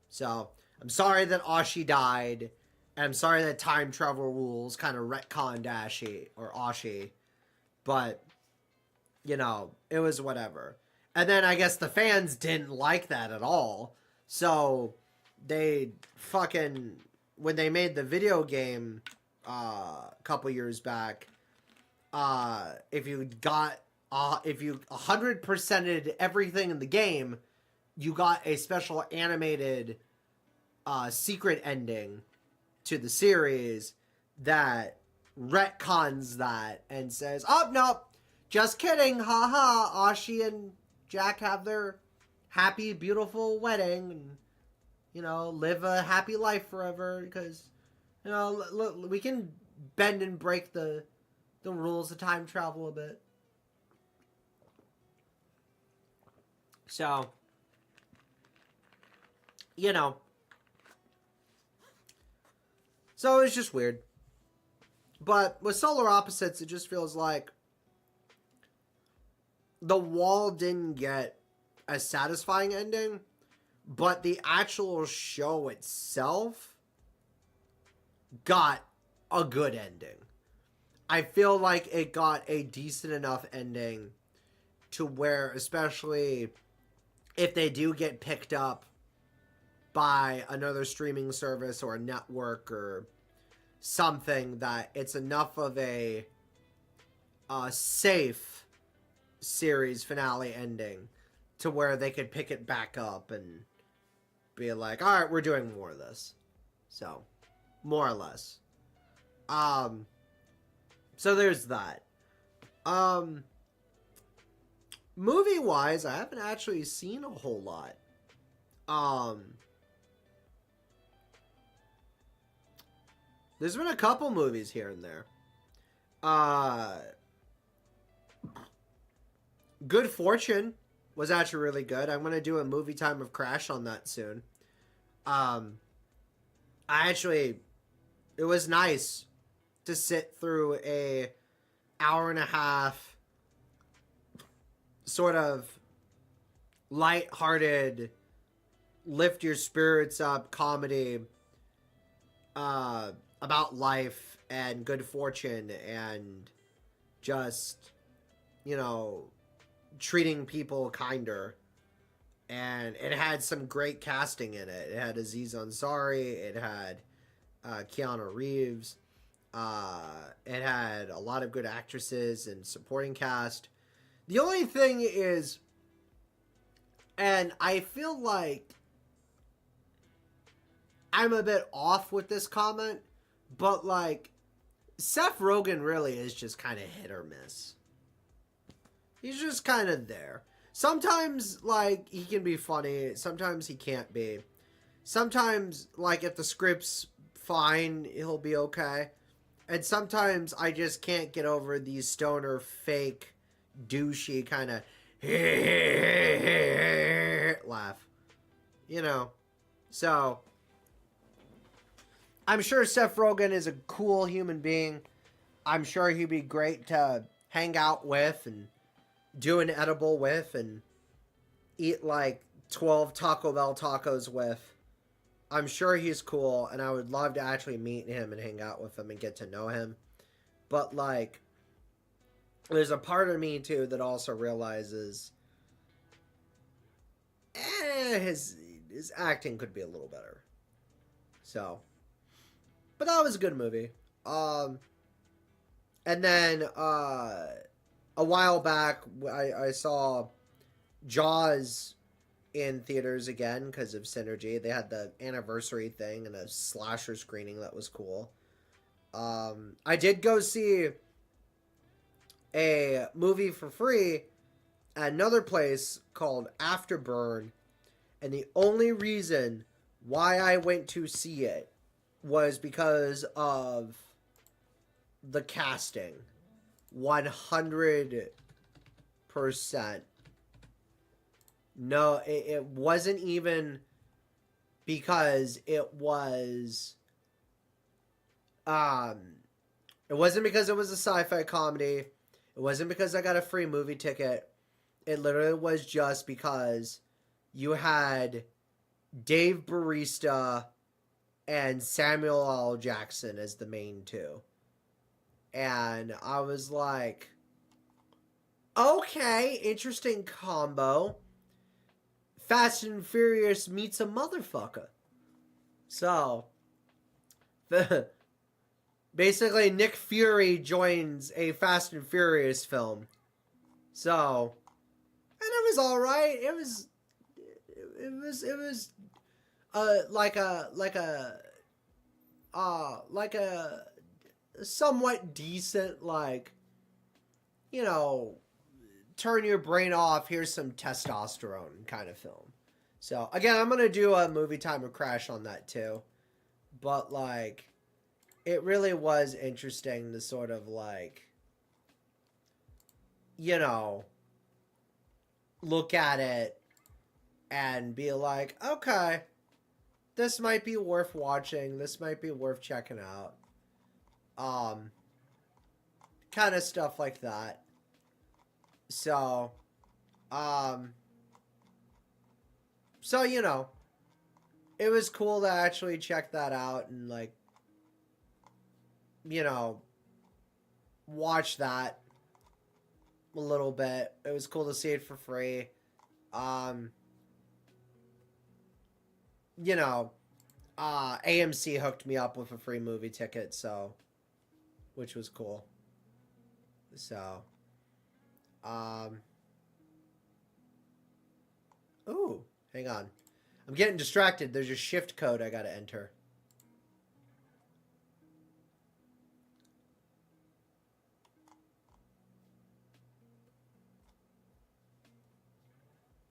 Speaker 2: So I'm sorry that Ashi died, and I'm sorry that time travel rules kind of retconned Ashi, but it was whatever. And then I guess the fans didn't like that at all. So they when they made the video game a couple years back, if you 100%ed everything in the game, you got a special animated secret ending to the series that retcons that and says, oh, no, just kidding, haha, Ashi and Jack have their happy, beautiful wedding and, live a happy life forever because, we can bend and break the rules of time travel a bit. So, so it's just weird. But with Solar Opposites, it just feels like The Wall didn't get a satisfying ending, but the actual show itself got a good ending. I feel like it got a decent enough ending to where, especially if they do get picked up by another streaming service or a network or something, that it's enough of a safe series finale ending to where they could pick it back up and be like, all right, we're doing more of this. So, more or less. So there's that. Movie-wise, I haven't actually seen a whole lot. There's been a couple movies here and there. Good Fortune was actually really good. I'm going to do a movie time of Crash on that soon. It was nice to sit through a hour and a half sort of light-hearted, lift your spirits up comedy about life and good fortune and just, you know, treating people kinder. And it had some great casting in it. It had Aziz Ansari. It had Keanu Reeves. It had a lot of good actresses and supporting cast. The only thing is, and I feel like I'm a bit off with this comment, but like, Seth Rogen really is just kind of hit or miss. He's just kind of there. Sometimes, like, he can be funny. Sometimes he can't be. Sometimes, like, if the script's fine, he'll be okay. And sometimes I just can't get over these stoner, fake, douchey kind of laugh. You know? So, I'm sure Seth Rogen is a cool human being. I'm sure he'd be great to hang out with and do an edible with and eat like 12 Taco Bell tacos with. I'm sure he's cool, and I would love to actually meet him and hang out with him and get to know him. But like, there's a part of me too that also realizes his acting could be a little better. So, but that was a good movie. And then a while back, I saw Jaws in theaters again because of Synergy. They had the anniversary thing and a slasher screening that was cool. I did go see a movie for free at another place called Afterburn, and the only reason why I went to see it was because of the casting. 100%. No, it wasn't even because it was it wasn't because it was a sci-fi comedy. It wasn't because I got a free movie ticket. It literally was just because you had Dave Bautista and Samuel L. Jackson as the main two. And I was like, okay, interesting combo. Fast and Furious meets a motherfucker. So, basically Nick Fury joins a Fast and Furious film. So, and it was all right. It was like a somewhat decent, like, you know, turn your brain off, here's some testosterone kind of film. So, again, I'm going to do a movie time of Crash on that too. But, like, it really was interesting to sort of, like, you know, look at it and be like, okay, this might be worth watching. This might be worth checking out. kind of stuff like that. So, so you know, it was cool to actually check that out and like, you know, watch that a little bit. It was cool to see it for free. Um, you know, AMC hooked me up with a free movie ticket, so, which was cool. So, ooh, hang on. I'm getting distracted. There's a shift code I gotta enter.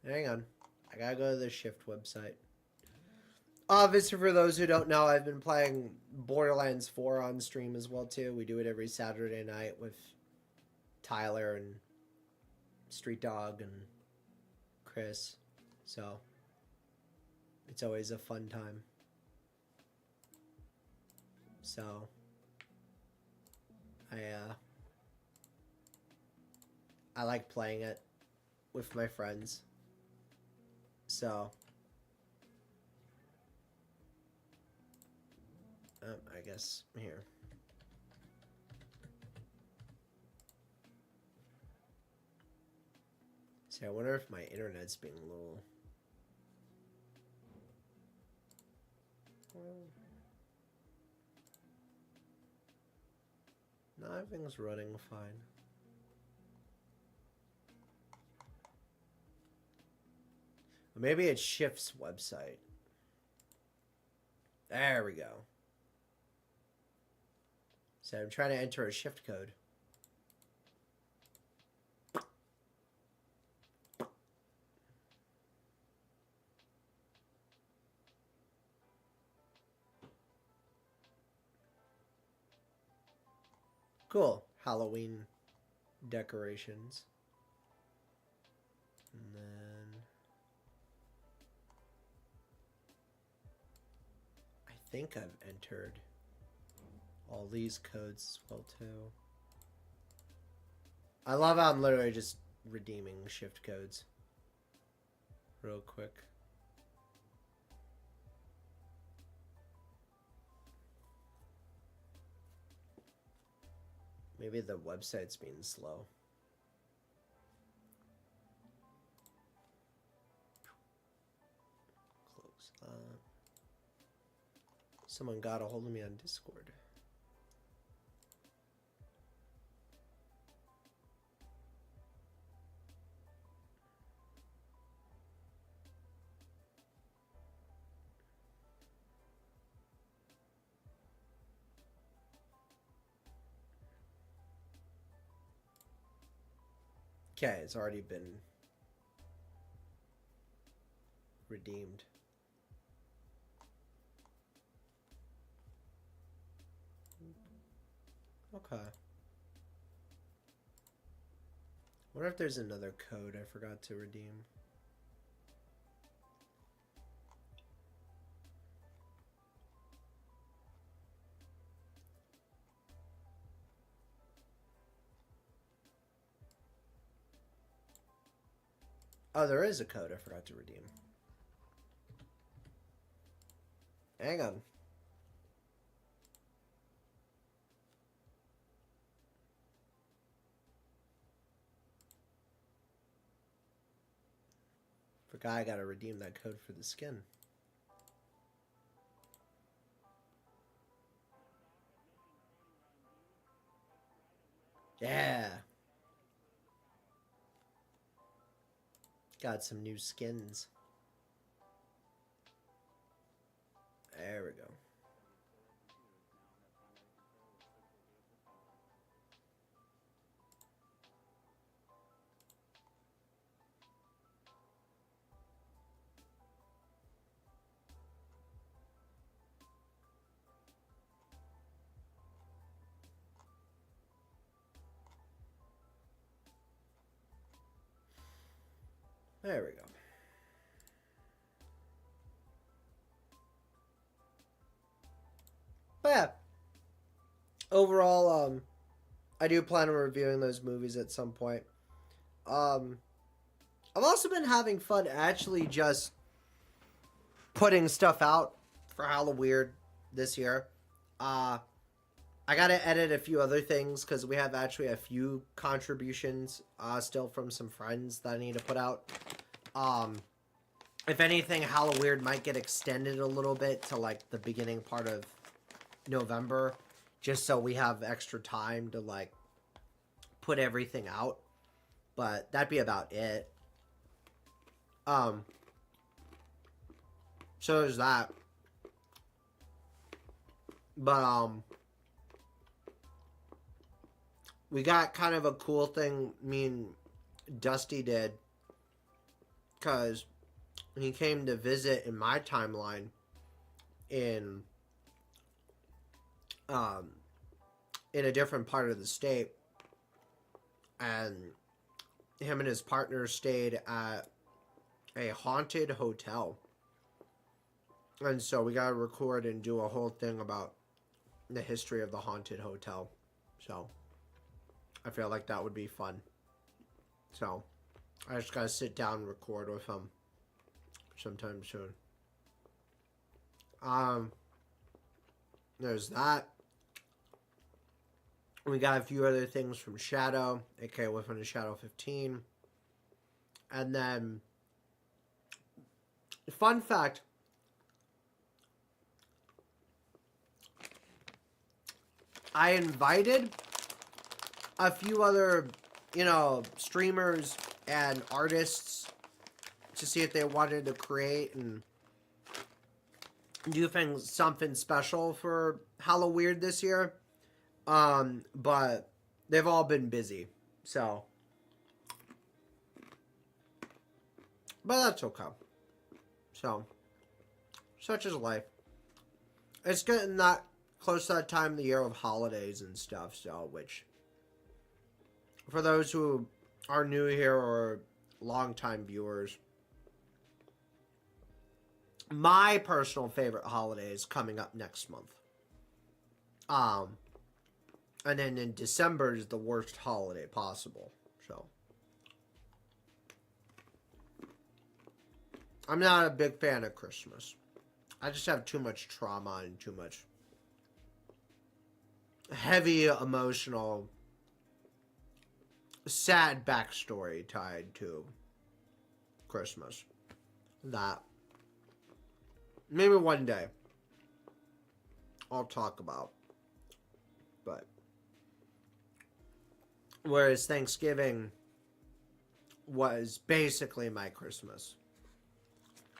Speaker 2: Hang on. I gotta go to the shift website. Obviously, for those who don't know, I've been playing Borderlands 4 on stream as well, too. We do it every Saturday night with Tyler and Street Dog and Chris. So, it's always a fun time. So, I like playing it with my friends. So, I guess here. See, I wonder if my internet's being a little... No, everything's running fine. Or maybe it's Shift's website. There we go. So I'm trying to enter a shift code. Cool. Halloween decorations. And then... I think I've entered all these codes as well, too. I love how I'm literally just redeeming shift codes. Real quick. Maybe the website's being slow. Close that. Someone got a hold of me on Discord. Okay, it's already been redeemed. Okay. Wonder if there's another code I forgot to redeem. Oh, there is a code I forgot to redeem. Hang on. Forgot I gotta redeem that code for the skin. Yeah. Got some new skins. There we go. There we go. But yeah, overall, I do plan on reviewing those movies at some point. Um, I've also been having fun actually just putting stuff out for Halloween this year. I gotta edit a few other things because we have actually a few contributions still from some friends that I need to put out. If anything, Halloween might get extended a little bit to like the beginning part of November, just so we have extra time to like put everything out. But that'd be about it. So there's that. But we got kind of a cool thing me and Dusty did, because he came to visit in my timeline in a different part of the state, and him and his partner stayed at a haunted hotel, and so we gotta record and do a whole thing about the history of the haunted hotel. So I feel like that would be fun. So I just gotta sit down and record with him sometime soon. There's that. We got a few other things from Shadow, aka Within the Shadow 15. And then, fun fact, I invited a few other, streamers and artists to see if they wanted to create and do something special for Halloween this year. But they've all been busy, so. But that's okay. So, such is life. It's getting that close to that time of the year of holidays and stuff, so, which, for those who are new here or longtime viewers, my personal favorite holiday is coming up next month. And then in December is the worst holiday possible, so. I'm not a big fan of Christmas. I just have too much trauma and too much heavy emotional, sad backstory tied to Christmas. That maybe one day I'll talk about. But whereas Thanksgiving was basically my Christmas.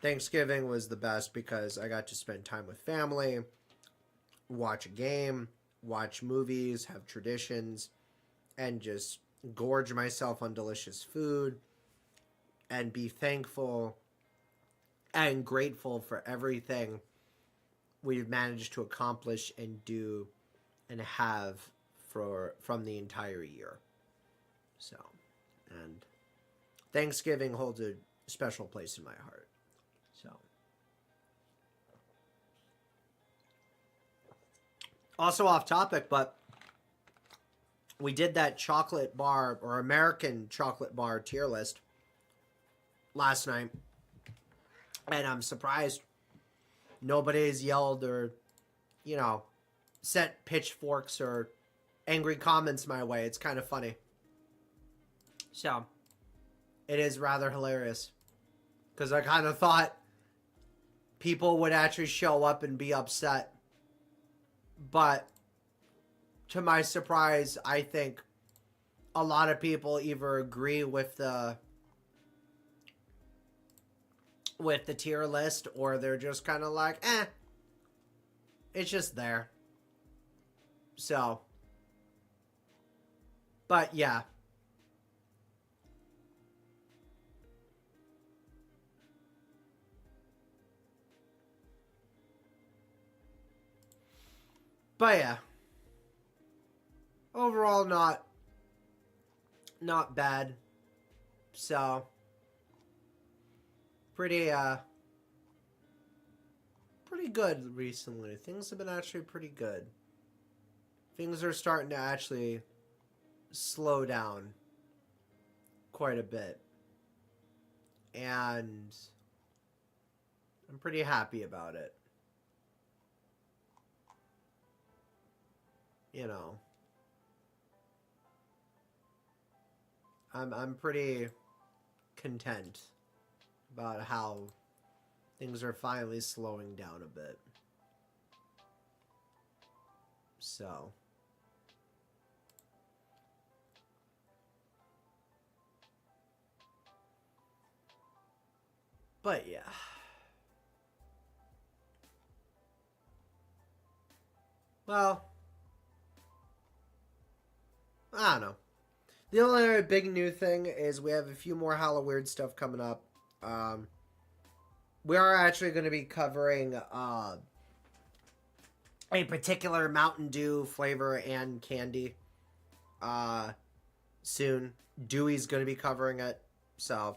Speaker 2: Thanksgiving was the best because I got to spend time with family, watch a game, watch movies, have traditions, and just gorge myself on delicious food and be thankful and grateful for everything we've managed to accomplish and do and have from the entire year. So, and Thanksgiving holds a special place in my heart. So, also off topic, but we did that chocolate bar or American chocolate bar tier list last night, and I'm surprised nobody's yelled or, sent pitchforks or angry comments my way. It's kind of funny. So, it is rather hilarious. Because I kind of thought people would actually show up and be upset. But, to my surprise, I think a lot of people either agree with the tier list, or they're just kind of like, it's just there. So, but yeah. But yeah. Overall, not bad. So, pretty good recently. Things have been actually pretty good. Things are starting to actually slow down quite a bit. And I'm pretty happy about it. You know, I'm pretty content about how things are finally slowing down a bit. So, but yeah. Well, I don't know. The only other big new thing is we have a few more Halloween stuff coming up. We are actually going to be covering a particular Mountain Dew flavor and candy soon. Dewey's going to be covering it, so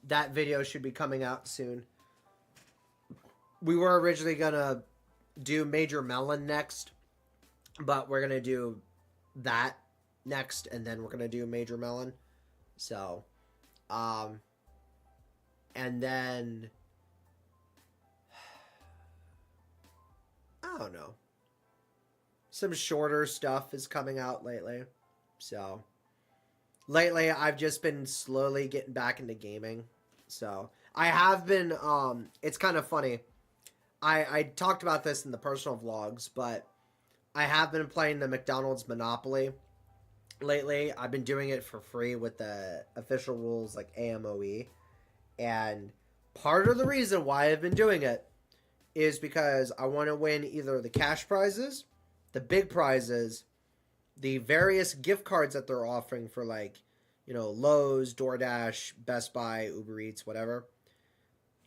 Speaker 2: that video should be coming out soon. We were originally going to do Major Melon next, but we're going to do that next, and then we're going to do Major Melon. So, and then, I don't know. Some shorter stuff is coming out lately. So, lately I've just been slowly getting back into gaming. So, I have been, it's kind of funny. I talked about this in the personal vlogs, but I have been playing the McDonald's Monopoly lately. I've been doing it for free with the official rules like AMOE. And part of the reason why I've been doing it is because I want to win either the cash prizes, the big prizes, the various gift cards that they're offering for, like, you know, Lowe's, DoorDash, Best Buy, Uber Eats, whatever.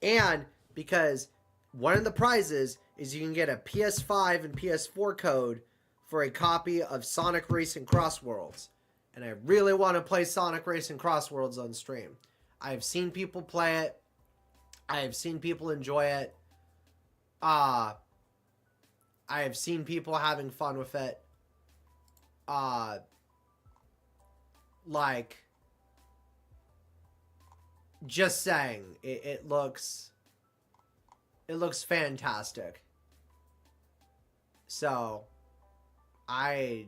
Speaker 2: And because one of the prizes is you can get a PS5 and PS4 code for a copy of Sonic Racing Cross Worlds. And I really want to play Sonic Racing Cross Worlds on stream. I've seen people play it. I have seen people enjoy it. I have seen people having fun with it. Like, just saying, it looks fantastic. So, I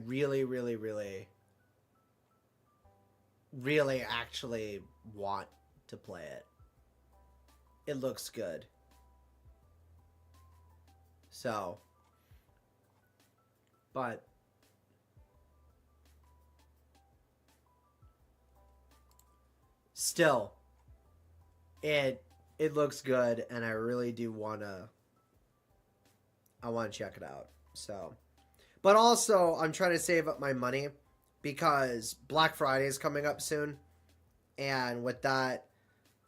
Speaker 2: really, really, really, really actually want to play it. It looks good. So, but still, it looks good, and I really do wanna check it out. So, but also I'm trying to save up my money because Black Friday is coming up soon, and with that,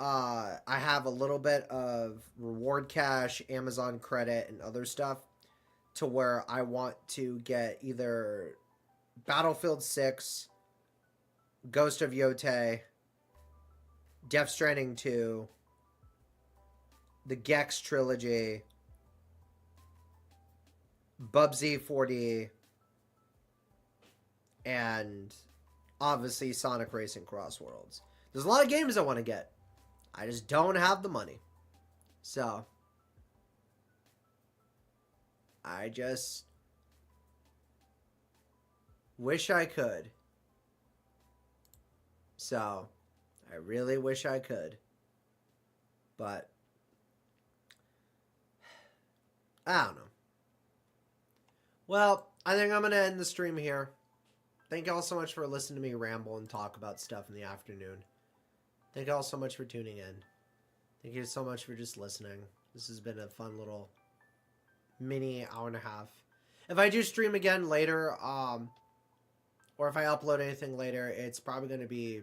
Speaker 2: I have a little bit of reward cash, Amazon credit, and other stuff to where I want to get either Battlefield 6, Ghost of Yotei, Death Stranding 2, the Gex trilogy, Bubsy 4D, and obviously Sonic Racing Cross Worlds. There's a lot of games I want to get. I just don't have the money. So, I just wish I could. So, I really wish I could. But, I don't know. Well, I think I'm going to end the stream here. Thank you all so much for listening to me ramble and talk about stuff in the afternoon. Thank you all so much for tuning in. Thank you so much for just listening. This has been a fun little mini hour and a half. If I do stream again later, or if I upload anything later, it's probably going to be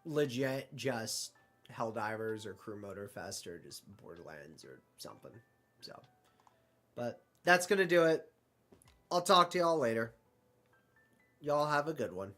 Speaker 2: legit just Helldivers or Crew Motorfest or just Borderlands or something. So, but that's going to do it. I'll talk to y'all later. Y'all have a good one.